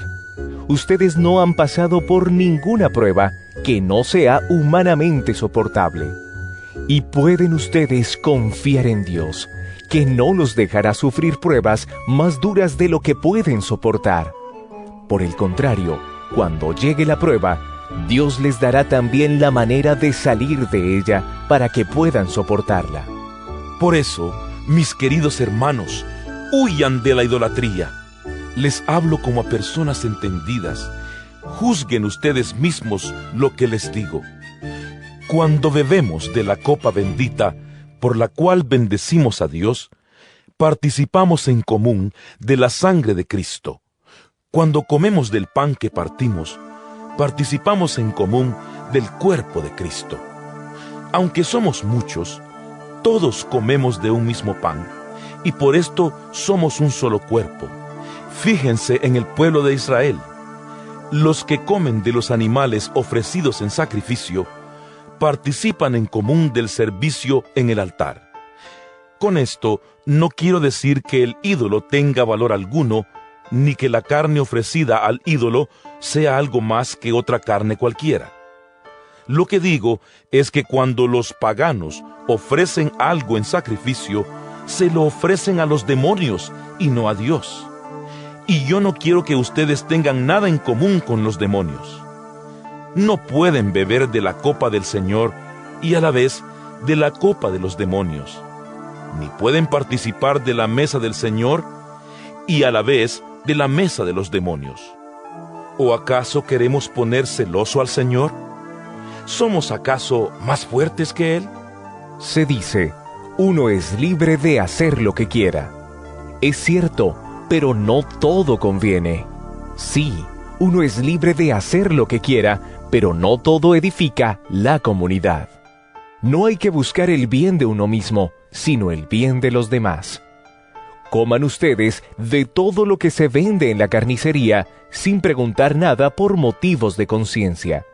Ustedes no han pasado por ninguna prueba que no sea humanamente soportable. Y pueden ustedes confiar en Dios, que no los dejará sufrir pruebas más duras de lo que pueden soportar. Por el contrario, cuando llegue la prueba, Dios les dará también la manera de salir de ella para que puedan soportarla. Por eso, mis queridos hermanos, huyan de la idolatría. Les hablo como a personas entendidas. Juzguen ustedes mismos lo que les digo. Cuando bebemos de la copa bendita, por la cual bendecimos a Dios, participamos en común de la sangre de Cristo. Cuando comemos del pan que partimos, participamos en común del cuerpo de Cristo. Aunque somos muchos, todos comemos de un mismo pan, y por esto somos un solo cuerpo. Fíjense en el pueblo de Israel. Los que comen de los animales ofrecidos en sacrificio, participan en común del servicio en el altar. Con esto, no quiero decir que el ídolo tenga valor alguno, ni que la carne ofrecida al ídolo sea algo más que otra carne cualquiera. Lo que digo es que cuando los paganos ofrecen algo en sacrificio, se lo ofrecen a los demonios y no a Dios. Y yo no quiero que ustedes tengan nada en común con los demonios. No pueden beber de la copa del Señor y a la vez de la copa de los demonios. Ni pueden participar de la mesa del Señor y a la vez de la mesa de los demonios. ¿O acaso queremos poner celoso al Señor? ¿Somos acaso más fuertes que Él? Se dice, uno es libre de hacer lo que quiera. Es cierto, pero no todo conviene. Sí, uno es libre de hacer lo que quiera, pero no todo edifica la comunidad. No hay que buscar el bien de uno mismo, sino el bien de los demás. Coman ustedes de todo lo que se vende en la carnicería, sin preguntar nada por motivos de conciencia.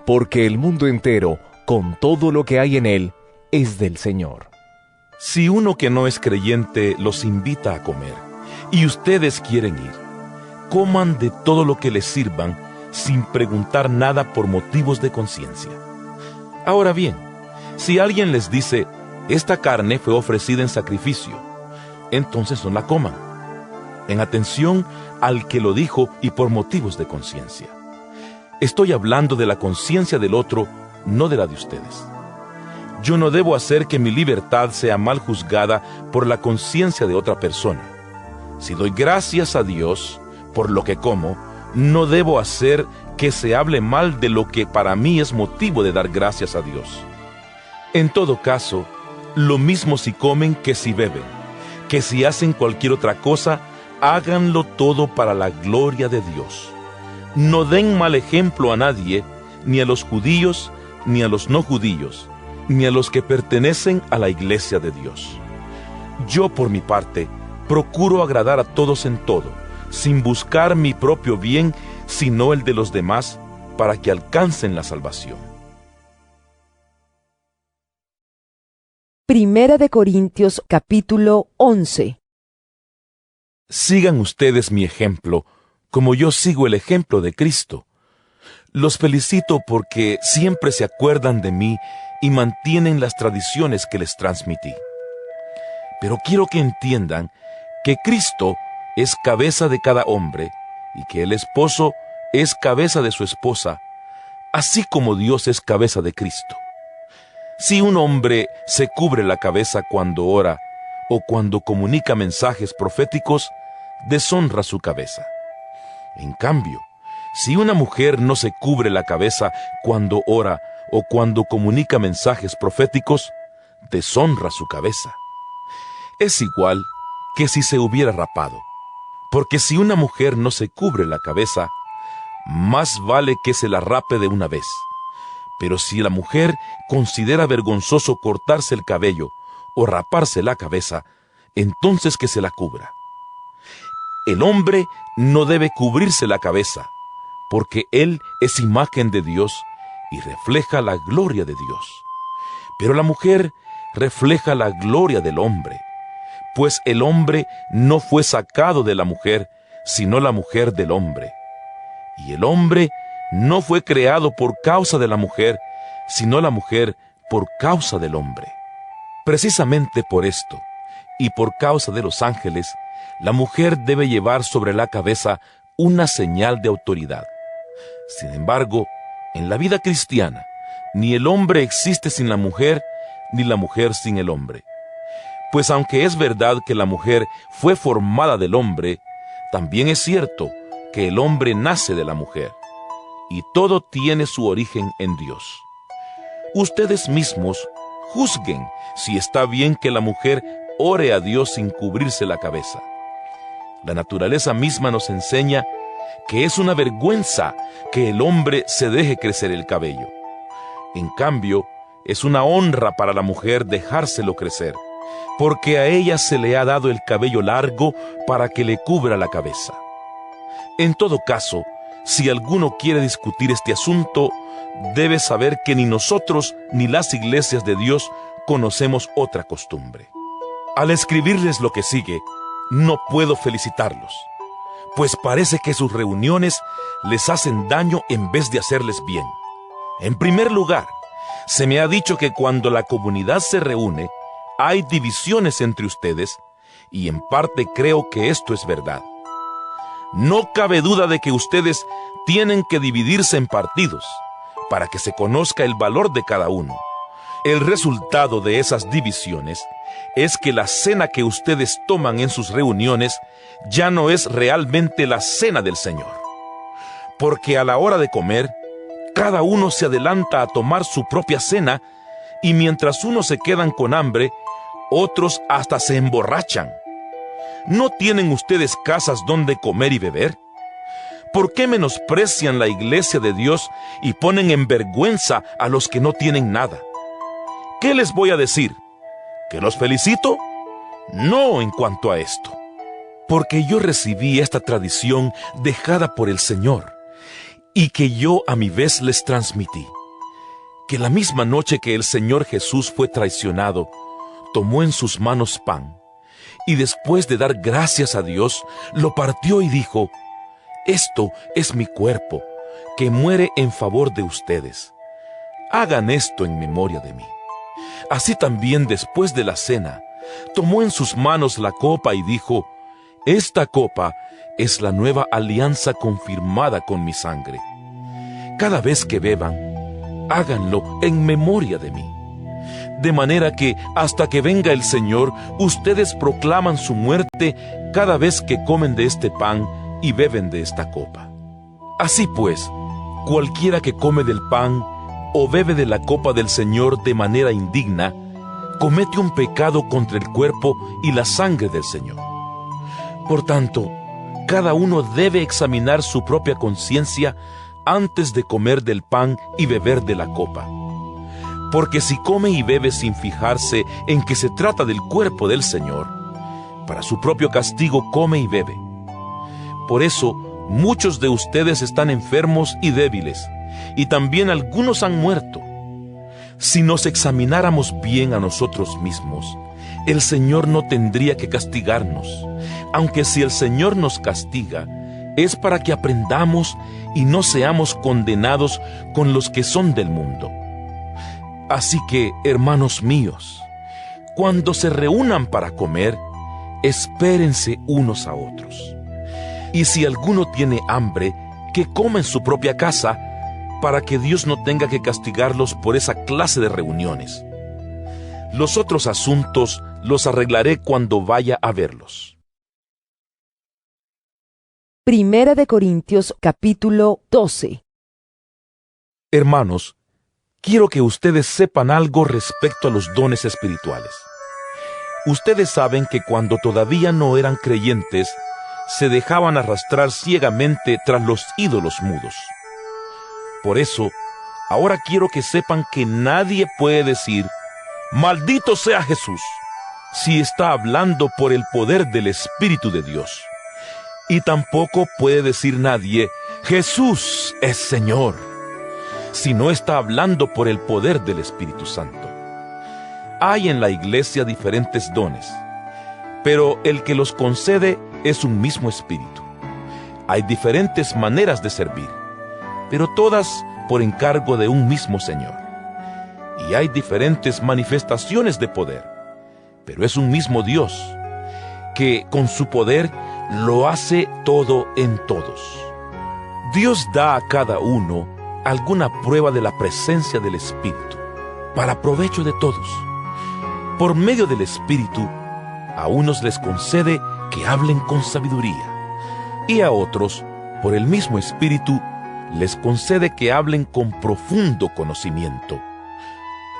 Porque el mundo entero, con todo lo que hay en él, es del Señor. Si uno que no es creyente los invita a comer, y ustedes quieren ir, coman de todo lo que les sirvan, sin preguntar nada por motivos de conciencia. Ahora bien, si alguien les dice, esta carne fue ofrecida en sacrificio, entonces no la coman, en atención al que lo dijo y por motivos de conciencia. Estoy hablando de la conciencia del otro, no de la de ustedes. Yo no debo hacer que mi libertad sea mal juzgada por la conciencia de otra persona. Si doy gracias a Dios por lo que como, no debo hacer que se hable mal de lo que para mí es motivo de dar gracias a Dios. En todo caso, lo mismo si comen que si beben, que si hacen cualquier otra cosa, háganlo todo para la gloria de Dios. No den mal ejemplo a nadie, ni a los judíos, ni a los no judíos, ni a los que pertenecen a la iglesia de Dios. Yo, por mi parte, procuro agradar a todos en todo, sin buscar mi propio bien, sino el de los demás, para que alcancen la salvación. Primera de Corintios, capítulo 11. Sigan ustedes mi ejemplo, como yo sigo el ejemplo de Cristo. Los felicito porque siempre se acuerdan de mí y mantienen las tradiciones que les transmití. Pero quiero que entiendan que Cristo es cabeza de cada hombre y que el esposo es cabeza de su esposa, así como Dios es cabeza de Cristo. Si un hombre se cubre la cabeza cuando ora o cuando comunica mensajes proféticos, deshonra su cabeza. En cambio, si una mujer no se cubre la cabeza cuando ora o cuando comunica mensajes proféticos, deshonra su cabeza. Es igual que si se hubiera rapado, porque si una mujer no se cubre la cabeza, más vale que se la rape de una vez. Pero si la mujer considera vergonzoso cortarse el cabello o raparse la cabeza, entonces que se la cubra. El hombre no debe cubrirse la cabeza, porque él es imagen de Dios y refleja la gloria de Dios. Pero la mujer refleja la gloria del hombre, pues el hombre no fue sacado de la mujer, sino la mujer del hombre. Y el hombre no fue creado por causa de la mujer, sino la mujer por causa del hombre. Precisamente por esto, y por causa de los ángeles, la mujer debe llevar sobre la cabeza una señal de autoridad. Sin embargo, en la vida cristiana, ni el hombre existe sin la mujer, ni la mujer sin el hombre. Pues aunque es verdad que la mujer fue formada del hombre, también es cierto que el hombre nace de la mujer, y todo tiene su origen en Dios. Ustedes mismos juzguen si está bien que la mujer ore a Dios sin cubrirse la cabeza. La naturaleza misma nos enseña que es una vergüenza que el hombre se deje crecer el cabello. En cambio, es una honra para la mujer dejárselo crecer, porque a ella se le ha dado el cabello largo para que le cubra la cabeza. En todo caso, si alguno quiere discutir este asunto, debe saber que ni nosotros ni las iglesias de Dios conocemos otra costumbre. Al escribirles lo que sigue, no puedo felicitarlos, pues parece que sus reuniones les hacen daño en vez de hacerles bien. En primer lugar, se me ha dicho que cuando la comunidad se reúne, hay divisiones entre ustedes, y en parte creo que esto es verdad. No cabe duda de que ustedes tienen que dividirse en partidos, para que se conozca el valor de cada uno. El resultado de esas divisiones es que la cena que ustedes toman en sus reuniones ya no es realmente la cena del Señor. Porque a la hora de comer, cada uno se adelanta a tomar su propia cena, y mientras unos se quedan con hambre, otros hasta se emborrachan. ¿No tienen ustedes casas donde comer y beber? ¿Por qué menosprecian la iglesia de Dios y ponen en vergüenza a los que no tienen nada? ¿Qué les voy a decir? ¿Que los felicito? No en cuanto a esto. Porque yo recibí esta tradición dejada por el Señor, y que yo a mi vez les transmití. Que la misma noche que el Señor Jesús fue traicionado, tomó en sus manos pan, y después de dar gracias a Dios, lo partió y dijo: «Esto es mi cuerpo, que muere en favor de ustedes. Hagan esto en memoria de mí». Así también, después de la cena, tomó en sus manos la copa y dijo: «Esta copa es la nueva alianza confirmada con mi sangre. Cada vez que beban, háganlo en memoria de mí. De manera que, hasta que venga el Señor, ustedes proclaman su muerte cada vez que comen de este pan y beben de esta copa. Así pues, cualquiera que come del pan o bebe de la copa del Señor de manera indigna, comete un pecado contra el cuerpo y la sangre del Señor. Por tanto, cada uno debe examinar su propia conciencia antes de comer del pan y beber de la copa. Porque si come y bebe sin fijarse en que se trata del cuerpo del Señor, para su propio castigo come y bebe. Por eso, muchos de ustedes están enfermos y débiles, y también algunos han muerto. Si nos examináramos bien a nosotros mismos, el Señor no tendría que castigarnos, aunque si el Señor nos castiga, es para que aprendamos y no seamos condenados con los que son del mundo. Así que, hermanos míos, cuando se reúnan para comer, espérense unos a otros. Y si alguno tiene hambre, que coma en su propia casa, para que Dios no tenga que castigarlos por esa clase de reuniones. Los otros asuntos los arreglaré cuando vaya a verlos. Primera de Corintios capítulo 12. Hermanos, quiero que ustedes sepan algo respecto a los dones espirituales. Ustedes saben que cuando todavía no eran creyentes, se dejaban arrastrar ciegamente tras los ídolos mudos. Por eso, ahora quiero que sepan que nadie puede decir, «Maldito sea Jesús», si está hablando por el poder del Espíritu de Dios. Y tampoco puede decir nadie, «Jesús es Señor», si no está hablando por el poder del Espíritu Santo. Hay en la iglesia diferentes dones, pero el que los concede es un mismo Espíritu. Hay diferentes maneras de servir, pero todas por encargo de un mismo Señor. Y hay diferentes manifestaciones de poder, pero es un mismo Dios, que con su poder lo hace todo en todos. Dios da a cada uno alguna prueba de la presencia del Espíritu, para provecho de todos. Por medio del Espíritu, a unos les concede que hablen con sabiduría, y a otros, por el mismo Espíritu, les concede que hablen con profundo conocimiento.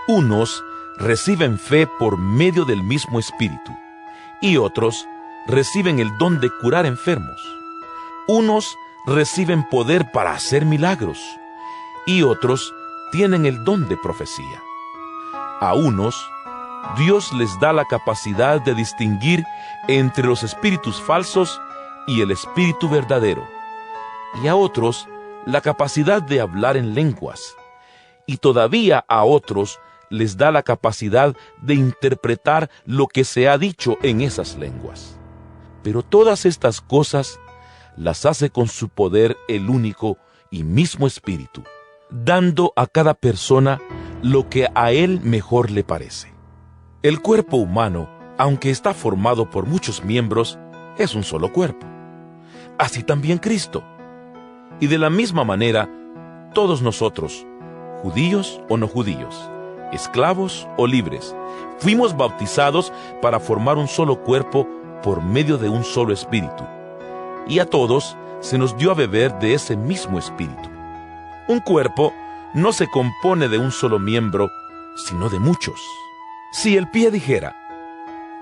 Unos reciben fe por medio del mismo Espíritu, y otros reciben el don de curar enfermos. Unos reciben poder para hacer milagros, y otros tienen el don de profecía. A unos, Dios les da la capacidad de distinguir entre los espíritus falsos y el espíritu verdadero, y a otros la capacidad de hablar en lenguas, y todavía a otros les da la capacidad de interpretar lo que se ha dicho en esas lenguas. Pero todas estas cosas las hace con su poder el único y mismo Espíritu, dando a cada persona lo que a él mejor le parece. El cuerpo humano, aunque está formado por muchos miembros, es un solo cuerpo. Así también Cristo. Y de la misma manera, todos nosotros, judíos o no judíos, esclavos o libres, fuimos bautizados para formar un solo cuerpo por medio de un solo Espíritu. Y a todos se nos dio a beber de ese mismo Espíritu. Un cuerpo no se compone de un solo miembro, sino de muchos. Si el pie dijera,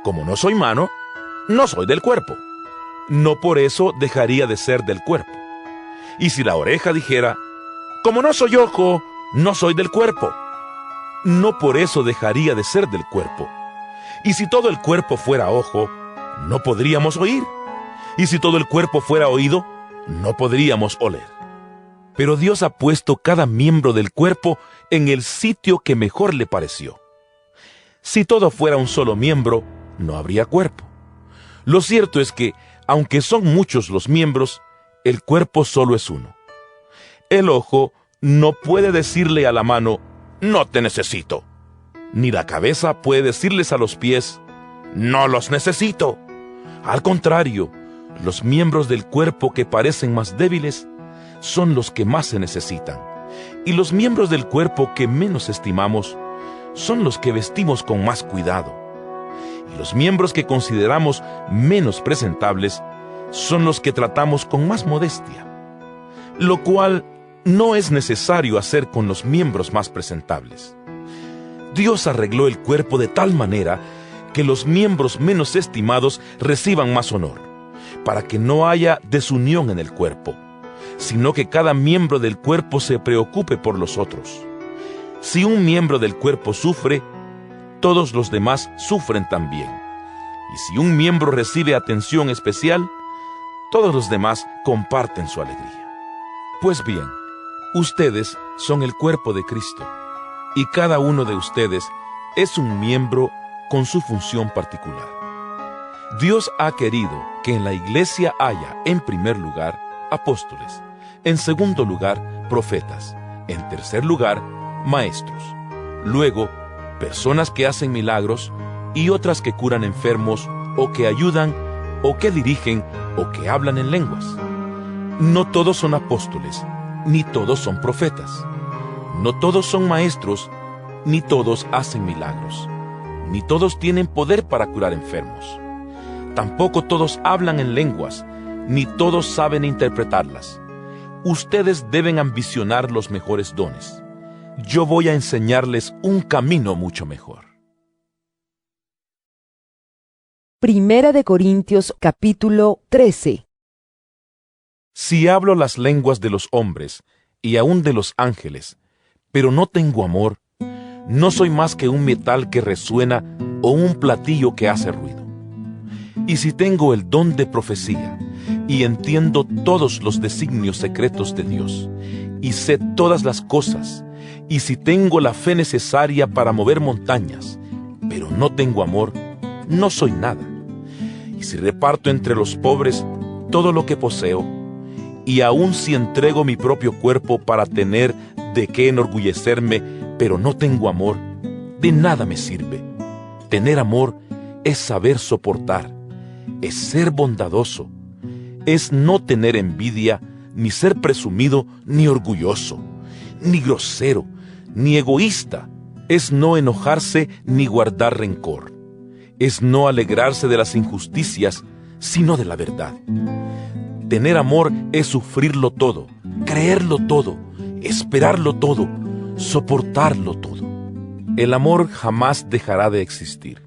como no soy mano, no soy del cuerpo, no por eso dejaría de ser del cuerpo. Y si la oreja dijera, como no soy ojo, no soy del cuerpo, no por eso dejaría de ser del cuerpo. Y si todo el cuerpo fuera ojo, no podríamos oír. Y si todo el cuerpo fuera oído, no podríamos oler. Pero Dios ha puesto cada miembro del cuerpo en el sitio que mejor le pareció. Si todo fuera un solo miembro, no habría cuerpo. Lo cierto es que, aunque son muchos los miembros, el cuerpo solo es uno. El ojo no puede decirle a la mano, no te necesito. Ni la cabeza puede decirles a los pies, no los necesito. Al contrario, los miembros del cuerpo que parecen más débiles son los que más se necesitan. Y los miembros del cuerpo que menos estimamos son los que vestimos con más cuidado. Y los miembros que consideramos menos presentables son los que tratamos con más modestia. Lo cual no es necesario hacer con los miembros más presentables. Dios arregló el cuerpo de tal manera que los miembros menos estimados reciban más honor, para que no haya desunión en el cuerpo, sino que cada miembro del cuerpo se preocupe por los otros. Si un miembro del cuerpo sufre, todos los demás sufren también. Y si un miembro recibe atención especial, todos los demás comparten su alegría. Pues bien, ustedes son el cuerpo de Cristo, y cada uno de ustedes es un miembro con su función particular. Dios ha querido que en la iglesia haya, en primer lugar, apóstoles, en segundo lugar, profetas, en tercer lugar, maestros, luego, personas que hacen milagros y otras que curan enfermos, o que ayudan, o que dirigen, o que hablan en lenguas. No todos son apóstoles, ni todos son profetas. No todos son maestros, ni todos hacen milagros. Ni todos tienen poder para curar enfermos. Tampoco todos hablan en lenguas, ni todos saben interpretarlas. Ustedes deben ambicionar los mejores dones. Yo voy a enseñarles un camino mucho mejor. Primera de Corintios capítulo 13. Si hablo las lenguas de los hombres y aún de los ángeles, pero no tengo amor, no soy más que un metal que resuena o un platillo que hace ruido. Y si tengo el don de profecía y entiendo todos los designios secretos de Dios, y sé todas las cosas, y si tengo la fe necesaria para mover montañas, pero no tengo amor, no soy nada. Y si reparto entre los pobres todo lo que poseo, y aun si entrego mi propio cuerpo para tener de qué enorgullecerme, pero no tengo amor, de nada me sirve. Tener amor es saber soportar, es ser bondadoso, es no tener envidia, ni ser presumido, ni orgulloso, ni grosero, ni egoísta, es no enojarse ni guardar rencor, es no alegrarse de las injusticias, sino de la verdad. Tener amor es sufrirlo todo, creerlo todo, esperarlo todo, soportarlo todo. El amor jamás dejará de existir.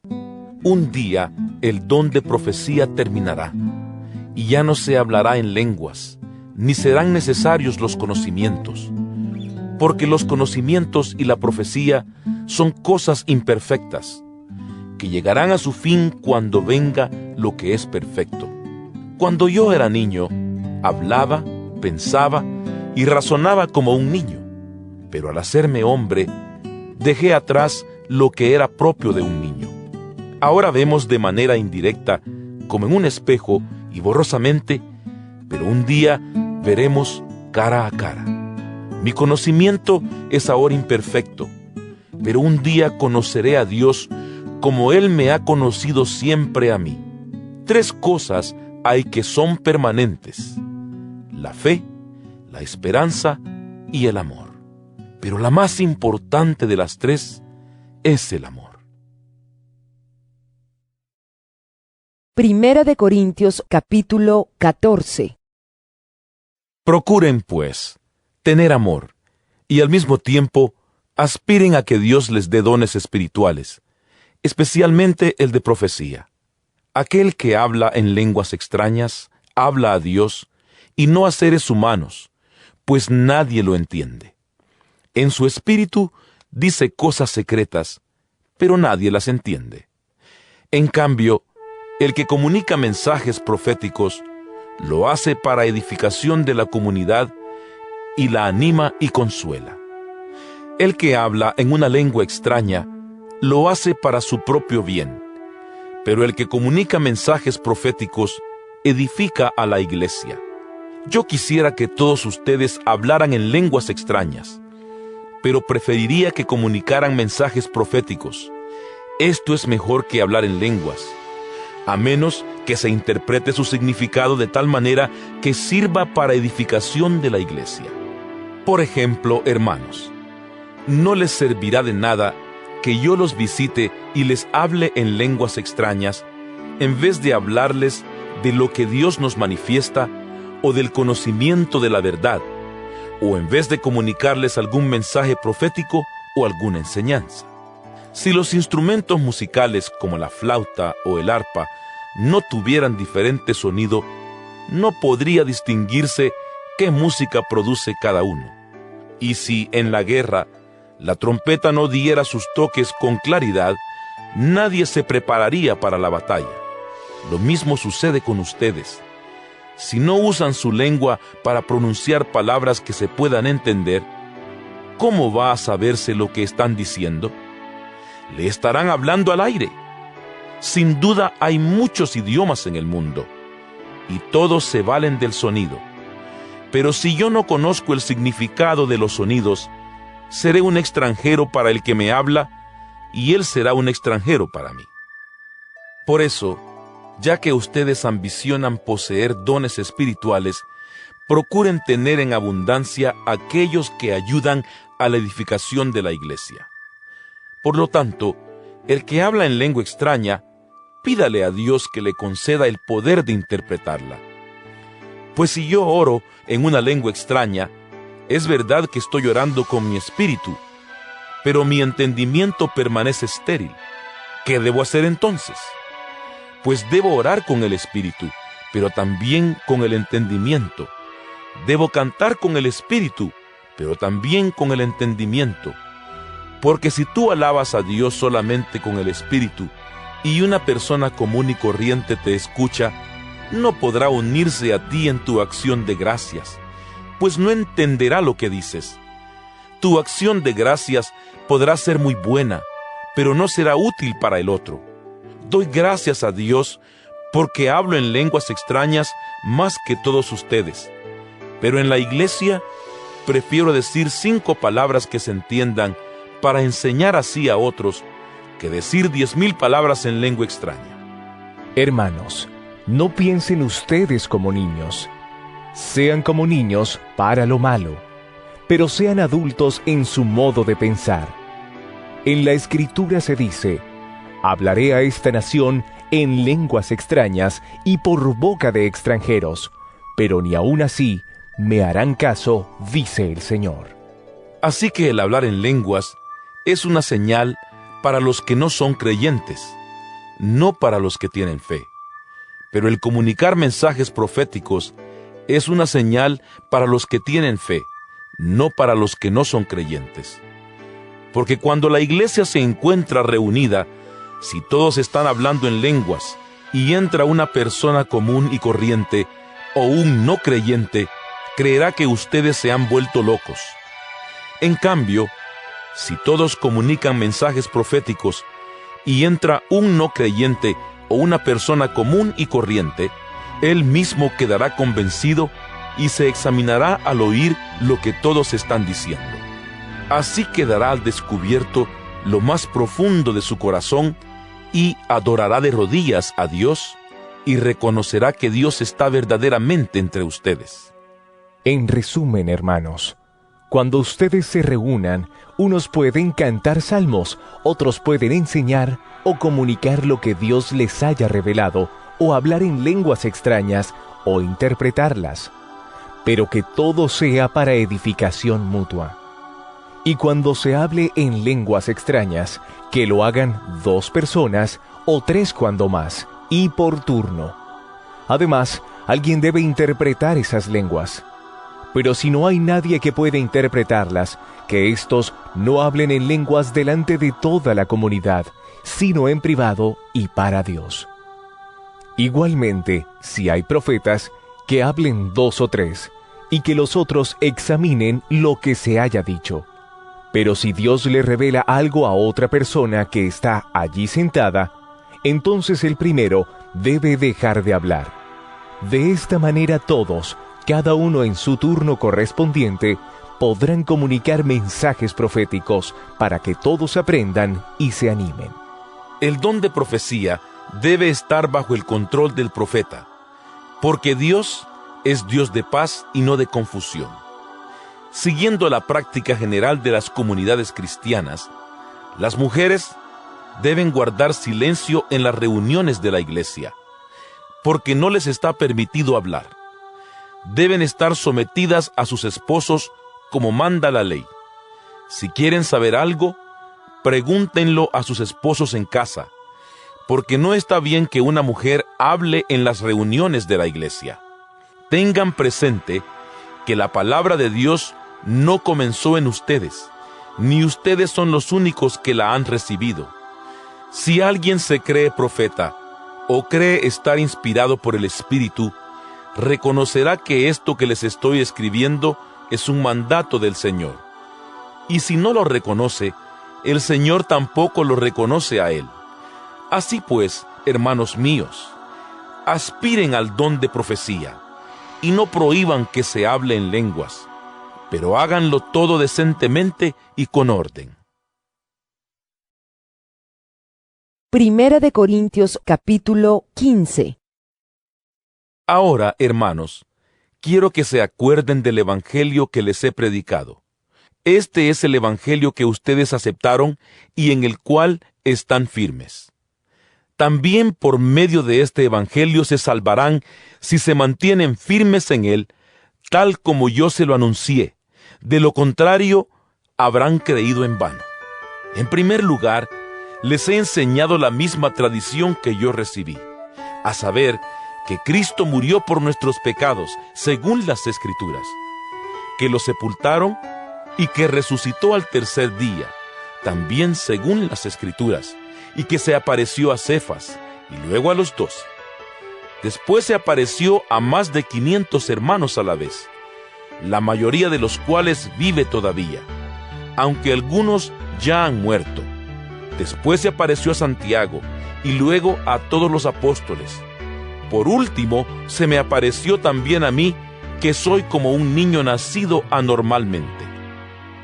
Un día el don de profecía terminará, y ya no se hablará en lenguas, ni serán necesarios los conocimientos, porque los conocimientos y la profecía son cosas imperfectas, que llegarán a su fin cuando venga lo que es perfecto. Cuando yo era niño, hablaba, pensaba y razonaba como un niño, pero al hacerme hombre, dejé atrás lo que era propio de un niño. Ahora vemos de manera indirecta, como en un espejo y borrosamente, pero un día veremos cara a cara. Mi conocimiento es ahora imperfecto, pero un día conoceré a Dios como Él me ha conocido siempre a mí. 3 cosas hay que son permanentes: la fe, la esperanza y el amor. Pero la más importante de las 3 es el amor. Primera de Corintios capítulo 14. Procuren, pues, tener amor, y al mismo tiempo aspiren a que Dios les dé dones espirituales, especialmente el de profecía. Aquel que habla en lenguas extrañas, habla a Dios y no a seres humanos, pues nadie lo entiende. En su espíritu dice cosas secretas, pero nadie las entiende. En cambio, el que comunica mensajes proféticos lo hace para edificación de la comunidad y la anima y consuela. El que habla en una lengua extraña lo hace para su propio bien, pero el que comunica mensajes proféticos edifica a la iglesia. Yo quisiera que todos ustedes hablaran en lenguas extrañas, pero preferiría que comunicaran mensajes proféticos. Esto es mejor que hablar en lenguas, a menos que se interprete su significado de tal manera que sirva para edificación de la iglesia. Por ejemplo, hermanos, no les servirá de nada que yo los visite y les hable en lenguas extrañas, en vez de hablarles de lo que Dios nos manifiesta o del conocimiento de la verdad, o en vez de comunicarles algún mensaje profético o alguna enseñanza. Si los instrumentos musicales como la flauta o el arpa no tuvieran diferente sonido, no podría distinguirse qué música produce cada uno. Y si en la guerra la trompeta no diera sus toques con claridad, nadie se prepararía para la batalla. Lo mismo sucede con ustedes. Si no usan su lengua para pronunciar palabras que se puedan entender, ¿cómo va a saberse lo que están diciendo? Le estarán hablando al aire. Sin duda hay muchos idiomas en el mundo, y todos se valen del sonido. Pero si yo no conozco el significado de los sonidos, seré un extranjero para el que me habla, y él será un extranjero para mí. Por eso, ya que ustedes ambicionan poseer dones espirituales, procuren tener en abundancia aquellos que ayudan a la edificación de la iglesia. Por lo tanto, el que habla en lengua extraña, pídale a Dios que le conceda el poder de interpretarla. Pues si yo oro en una lengua extraña, es verdad que estoy orando con mi espíritu, pero mi entendimiento permanece estéril. ¿Qué debo hacer entonces? Pues debo orar con el espíritu, pero también con el entendimiento. Debo cantar con el espíritu, pero también con el entendimiento. Porque si tú alabas a Dios solamente con el espíritu, y una persona común y corriente te escucha, no podrá unirse a ti en tu acción de gracias, pues no entenderá lo que dices. Tu acción de gracias podrá ser muy buena, pero no será útil para el otro. Doy gracias a Dios porque hablo en lenguas extrañas más que todos ustedes. Pero en la iglesia prefiero decir 5 palabras que se entiendan para enseñar así a otros que decir 10,000 palabras en lengua extraña. Hermanos, no piensen ustedes como niños. Sean como niños para lo malo, pero sean adultos en su modo de pensar. En la Escritura se dice: hablaré a esta nación en lenguas extrañas y por boca de extranjeros, pero ni aun así me harán caso, dice el Señor. Así que el hablar en lenguas es una señal para los que no son creyentes, no para los que tienen fe. Pero el comunicar mensajes proféticos es una señal para los que tienen fe, no para los que no son creyentes. Porque cuando la iglesia se encuentra reunida, si todos están hablando en lenguas y entra una persona común y corriente o un no creyente, creerá que ustedes se han vuelto locos. En cambio, si todos comunican mensajes proféticos y entra un no creyente o una persona común y corriente, él mismo quedará convencido y se examinará al oír lo que todos están diciendo. Así quedará al descubierto lo más profundo de su corazón y adorará de rodillas a Dios y reconocerá que Dios está verdaderamente entre ustedes. En resumen, hermanos, cuando ustedes se reúnan, unos pueden cantar salmos, otros pueden enseñar o comunicar lo que Dios les haya revelado, o hablar en lenguas extrañas o interpretarlas, pero que todo sea para edificación mutua. Y cuando se hable en lenguas extrañas, que lo hagan 2 personas o 3 cuando más, y por turno. Además, alguien debe interpretar esas lenguas. Pero si no hay nadie que pueda interpretarlas, que éstos no hablen en lenguas delante de toda la comunidad, sino en privado y para Dios. Igualmente, si hay profetas, que hablen 2 o 3, y que los otros examinen lo que se haya dicho. Pero si Dios le revela algo a otra persona que está allí sentada, entonces el primero debe dejar de hablar. De esta manera todos, cada uno en su turno correspondiente, podrán comunicar mensajes proféticos para que todos aprendan y se animen. El don de profecía debe estar bajo el control del profeta, porque Dios es Dios de paz y no de confusión. Siguiendo la práctica general de las comunidades cristianas, las mujeres deben guardar silencio en las reuniones de la iglesia, porque no les está permitido hablar. Deben estar sometidas a sus esposos como manda la ley. Si quieren saber algo, pregúntenlo a sus esposos en casa, porque no está bien que una mujer hable en las reuniones de la iglesia. Tengan presente que la palabra de Dios no comenzó en ustedes, ni ustedes son los únicos que la han recibido. Si alguien se cree profeta o cree estar inspirado por el Espíritu, reconocerá que esto que les estoy escribiendo es un mandato del Señor. Y si no lo reconoce, el Señor tampoco lo reconoce a él. Así pues, hermanos míos, aspiren al don de profecía, y no prohíban que se hable en lenguas, pero háganlo todo decentemente y con orden. Primera de Corintios capítulo 15. Ahora, hermanos, quiero que se acuerden del evangelio que les he predicado. Este es el evangelio que ustedes aceptaron y en el cual están firmes. también por medio de este evangelio se salvarán si se mantienen firmes en él, tal como yo se lo anuncié. De lo contrario, habrán creído en vano. En primer lugar, les he enseñado la misma tradición que yo recibí, a saber, que Cristo murió por nuestros pecados, según las Escrituras, que lo sepultaron y que resucitó al tercer día, también según las Escrituras, y que se apareció a Cefas, y luego a los 12. Después se apareció a más de 500 hermanos a la vez, la mayoría de los cuales vive todavía, aunque algunos ya han muerto. Después se apareció a Santiago, y luego a todos los apóstoles. Por último, se me apareció también a mí, que soy como un niño nacido anormalmente.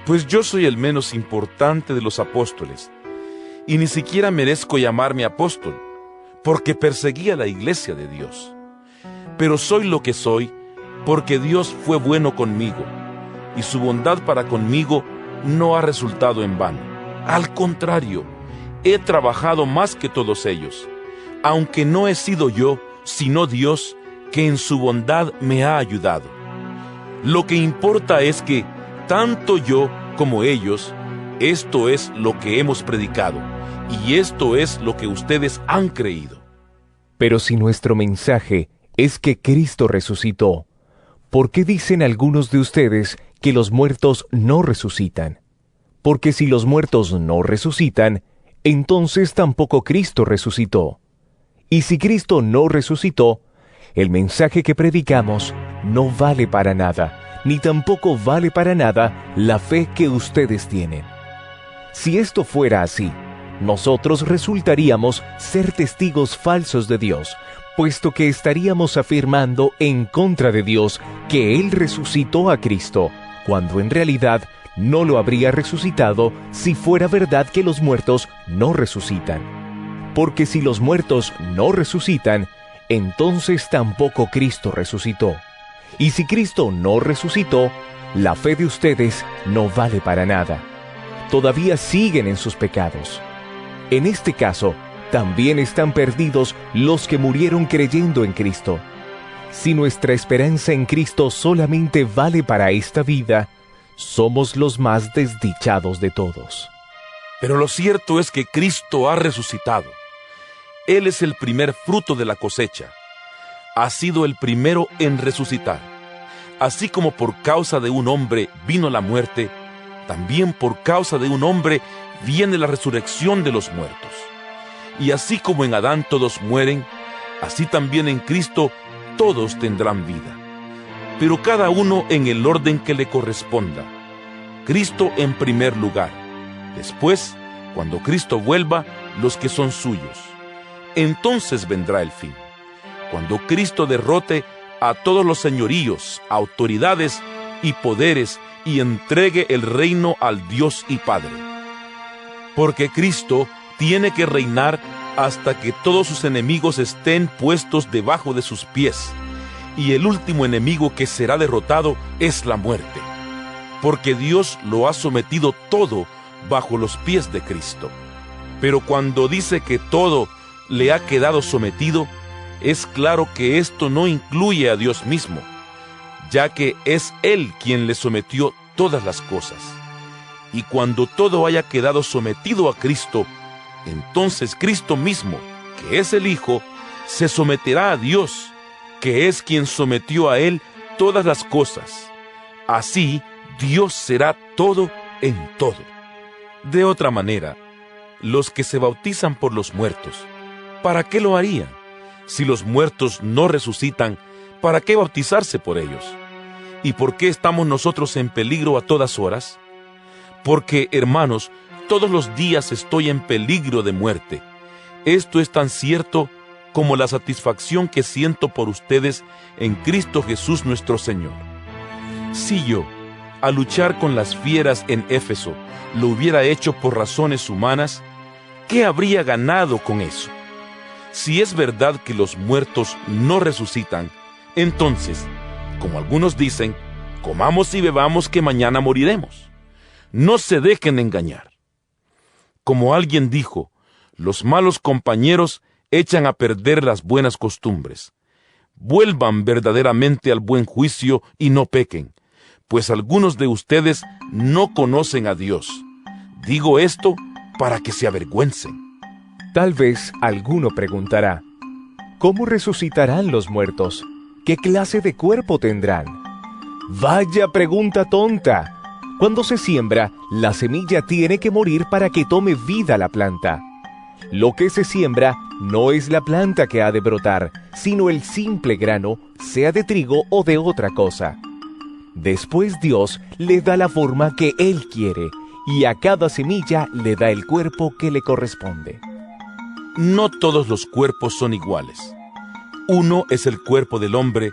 Pues yo soy el menos importante de los apóstoles, y ni siquiera merezco llamarme apóstol, porque perseguí a la iglesia de Dios. Pero soy lo que soy, porque Dios fue bueno conmigo, y su bondad para conmigo no ha resultado en vano. Al contrario, he trabajado más que todos ellos, aunque no he sido yo, sino Dios, que en su bondad me ha ayudado. Lo que importa es que, tanto yo como ellos, esto es lo que hemos predicado, y esto es lo que ustedes han creído. Pero si nuestro mensaje es que Cristo resucitó, ¿por qué dicen algunos de ustedes que los muertos no resucitan? Porque si los muertos no resucitan, entonces tampoco Cristo resucitó. Y si Cristo no resucitó, el mensaje que predicamos no vale para nada, ni tampoco vale para nada la fe que ustedes tienen. Si esto fuera así, nosotros resultaríamos ser testigos falsos de Dios, puesto que estaríamos afirmando en contra de Dios que Él resucitó a Cristo, cuando en realidad no lo habría resucitado si fuera verdad que los muertos no resucitan. Porque si los muertos no resucitan, entonces tampoco Cristo resucitó. Y si Cristo no resucitó, la fe de ustedes no vale para nada. Todavía siguen en sus pecados. En este caso, también están perdidos los que murieron creyendo en Cristo. Si nuestra esperanza en Cristo solamente vale para esta vida, somos los más desdichados de todos. Pero lo cierto es que Cristo ha resucitado. Él es el primer fruto de la cosecha. Ha sido el primero en resucitar. Así como por causa de un hombre vino la muerte, también por causa de un hombre viene la resurrección de los muertos. Y así como en Adán todos mueren, así también en Cristo todos tendrán vida. Pero cada uno en el orden que le corresponda. Cristo en primer lugar. Después, cuando Cristo vuelva, los que son suyos. Entonces vendrá el fin, cuando Cristo derrote a todos los señoríos, autoridades y poderes y entregue el reino al Dios y Padre. Porque Cristo tiene que reinar hasta que todos sus enemigos estén puestos debajo de sus pies, y el último enemigo que será derrotado es la muerte, porque Dios lo ha sometido todo bajo los pies de Cristo. Pero cuando dice que todo le ha quedado sometido, es claro que esto no incluye a Dios mismo, ya que es Él quien le sometió todas las cosas. Y cuando todo haya quedado sometido a Cristo, entonces Cristo mismo, que es el Hijo, se someterá a Dios, que es quien sometió a Él todas las cosas. Así, Dios será todo en todo. De otra manera, los que se bautizan por los muertos, ¿para qué lo harían? Si los muertos no resucitan, ¿para qué bautizarse por ellos? ¿Y por qué estamos nosotros en peligro a todas horas? Porque, hermanos, todos los días estoy en peligro de muerte. Esto es tan cierto como la satisfacción que siento por ustedes en Cristo Jesús nuestro Señor. Si yo, al luchar con las fieras en Éfeso, lo hubiera hecho por razones humanas, ¿qué habría ganado con eso? Si es verdad que los muertos no resucitan, entonces, como algunos dicen, comamos y bebamos que mañana moriremos. No se dejen engañar. Como alguien dijo, los malos compañeros echan a perder las buenas costumbres. Vuelvan verdaderamente al buen juicio y no pequen, pues algunos de ustedes no conocen a Dios. Digo esto para que se avergüencen. Tal vez alguno preguntará, ¿cómo resucitarán los muertos? ¿Qué clase de cuerpo tendrán? Vaya pregunta tonta. Cuando se siembra, la semilla tiene que morir para que tome vida la planta. Lo que se siembra no es la planta que ha de brotar, sino el simple grano, sea de trigo o de otra cosa. Después Dios le da la forma que Él quiere, y a cada semilla le da el cuerpo que le corresponde. No todos los cuerpos son iguales. Uno es el cuerpo del hombre,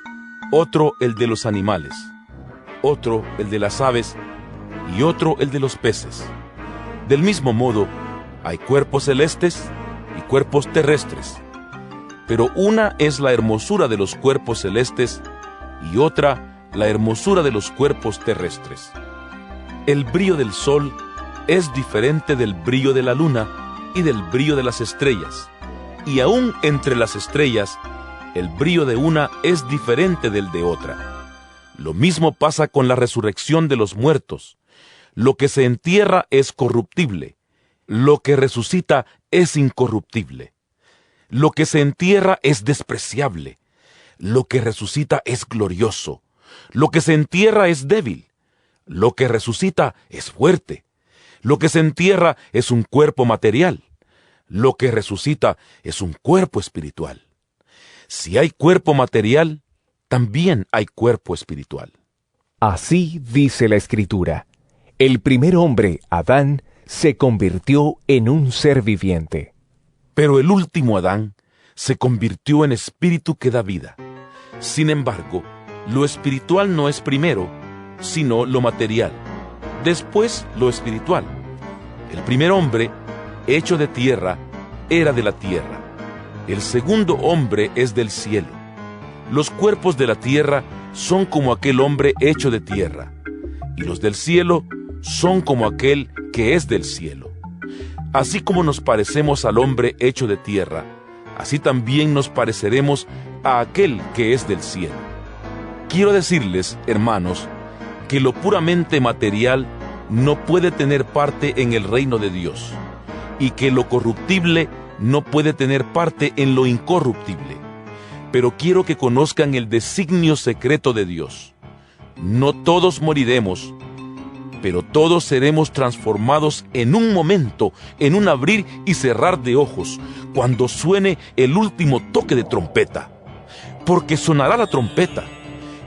otro el de los animales, otro el de las aves y otro el de los peces. Del mismo modo, hay cuerpos celestes y cuerpos terrestres, pero una es la hermosura de los cuerpos celestes y otra la hermosura de los cuerpos terrestres. El brillo del sol es diferente del brillo de la luna y del brillo de las estrellas, y aún entre las estrellas, el brillo de una es diferente del de otra. Lo mismo pasa con la resurrección de los muertos. Lo que se entierra es corruptible, lo que resucita es incorruptible. Lo que se entierra es despreciable, lo que resucita es glorioso. Lo que se entierra es débil, lo que resucita es fuerte. Lo que se entierra es un cuerpo material, lo que resucita es un cuerpo espiritual. Si hay cuerpo material, también hay cuerpo espiritual. Así dice la Escritura: el primer hombre, Adán, se convirtió en un ser viviente. Pero el último Adán se convirtió en espíritu que da vida. Sin embargo, lo espiritual no es primero, sino lo material. Después lo espiritual. El primer hombre, hecho de tierra, era de la tierra. El segundo hombre es del cielo. Los cuerpos de la tierra son como aquel hombre hecho de tierra, y los del cielo son como aquel que es del cielo. Así como nos parecemos al hombre hecho de tierra, así también nos pareceremos a aquel que es del cielo. Quiero decirles, hermanos, que lo puramente material no puede tener parte en el reino de Dios, y que lo corruptible no puede tener parte en lo incorruptible. Pero quiero que conozcan el designio secreto de Dios. No todos moriremos, pero todos seremos transformados en un momento, en un abrir y cerrar de ojos, cuando suene el último toque de trompeta. Porque sonará la trompeta,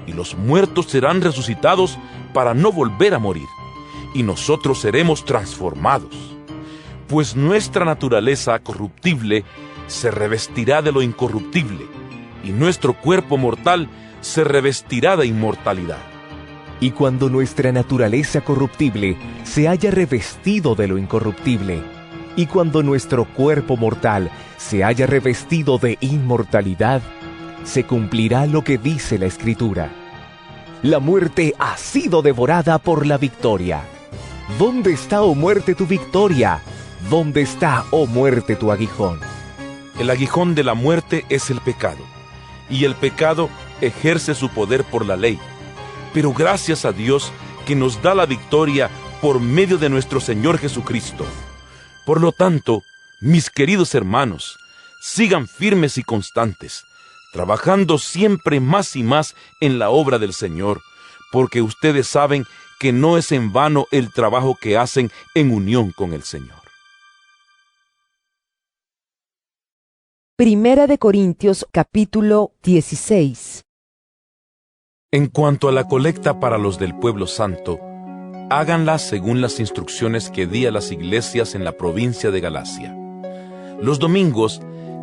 y los muertos serán resucitados para no volver a morir, y nosotros seremos transformados. Pues nuestra naturaleza corruptible se revestirá de lo incorruptible, y nuestro cuerpo mortal se revestirá de inmortalidad. Y cuando nuestra naturaleza corruptible se haya revestido de lo incorruptible, y cuando nuestro cuerpo mortal se haya revestido de inmortalidad, se cumplirá lo que dice la Escritura: la muerte ha sido devorada por la victoria. ¿Dónde está, oh muerte, tu victoria? ¿Dónde está, oh muerte, tu aguijón? El aguijón de la muerte es el pecado, y el pecado ejerce su poder por la ley. Pero gracias a Dios que nos da la victoria por medio de nuestro Señor Jesucristo. Por lo tanto, mis queridos hermanos, sigan firmes y constantes, trabajando siempre más y más en la obra del Señor, porque ustedes saben que no es en vano el trabajo que hacen en unión con el Señor. Primera de Corintios, capítulo 16. En cuanto a la colecta para los del pueblo santo, háganla según las instrucciones que di a las iglesias en la provincia de Galacia. Los domingos,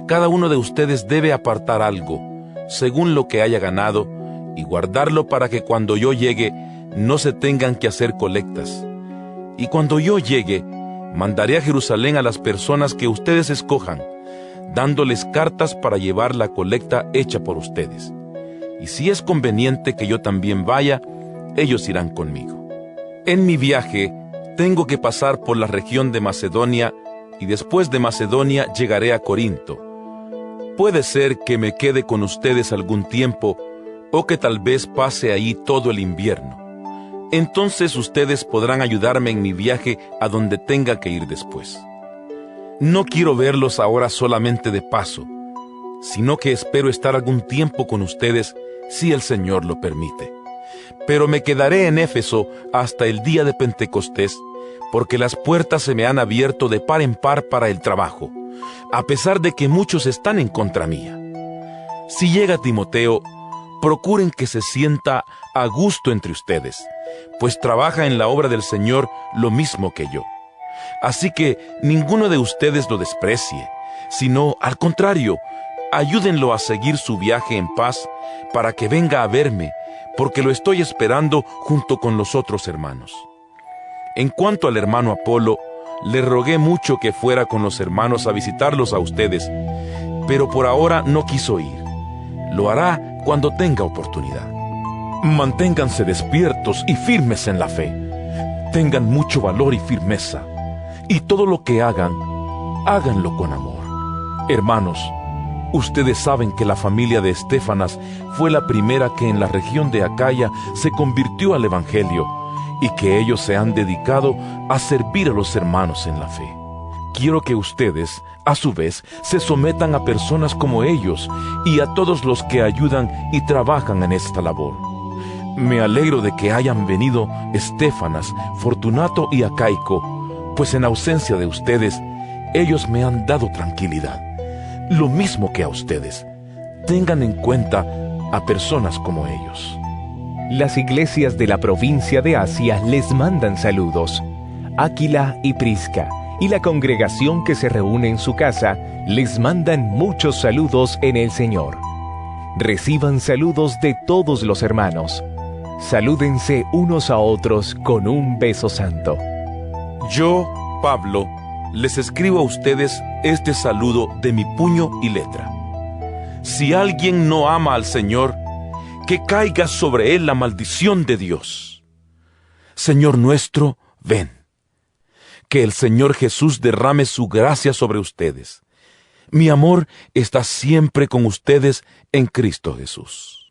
cada uno de ustedes debe apartar algo, según lo que haya ganado, y guardarlo para que cuando yo llegue no se tengan que hacer colectas. Y cuando yo llegue, mandaré a Jerusalén a las personas que ustedes escojan, dándoles cartas para llevar la colecta hecha por ustedes. Y si es conveniente que yo también vaya, ellos irán conmigo. En mi viaje, tengo que pasar por la región de Macedonia, y después de Macedonia llegaré a Corinto. Puede ser que me quede con ustedes algún tiempo, o que tal vez pase ahí todo el invierno. Entonces ustedes podrán ayudarme en mi viaje a donde tenga que ir después. No quiero verlos ahora solamente de paso, sino que espero estar algún tiempo con ustedes si el Señor lo permite. Pero me quedaré en Éfeso hasta el día de Pentecostés, porque las puertas se me han abierto de par en par para el trabajo, a pesar de que muchos están en contra mía. Si llega Timoteo, procuren que se sienta a gusto entre ustedes, pues trabaja en la obra del Señor lo mismo que yo. Así que ninguno de ustedes lo desprecie, sino, al contrario, ayúdenlo a seguir su viaje en paz para que venga a verme, porque lo estoy esperando junto con los otros hermanos. En cuanto al hermano Apolo, le rogué mucho que fuera con los hermanos a visitarlos a ustedes, pero por ahora no quiso ir. Lo hará cuando tenga oportunidad. Manténganse despiertos y firmes en la fe. Tengan mucho valor y firmeza, y todo lo que hagan, háganlo con amor. Hermanos, ustedes saben que la familia de Estéfanas fue la primera que en la región de Acaya se convirtió al Evangelio, y que ellos se han dedicado a servir a los hermanos en la fe. Quiero que ustedes, a su vez, se sometan a personas como ellos y a todos los que ayudan y trabajan en esta labor. Me alegro de que hayan venido Estéfanas, Fortunato y Acaico, pues en ausencia de ustedes, ellos me han dado tranquilidad. Lo mismo que a ustedes. Tengan en cuenta a personas como ellos. Las iglesias de la provincia de Asia les mandan saludos. Áquila y Prisca y la congregación que se reúne en su casa les mandan muchos saludos en el Señor. Reciban saludos de todos los hermanos. Salúdense unos a otros con un beso santo. Yo, Pablo, les escribo a ustedes este saludo de mi puño y letra. Si alguien no ama al Señor, que caiga sobre él la maldición de Dios. Señor nuestro, ven. Que el Señor Jesús derrame su gracia sobre ustedes. Mi amor está siempre con ustedes en Cristo Jesús.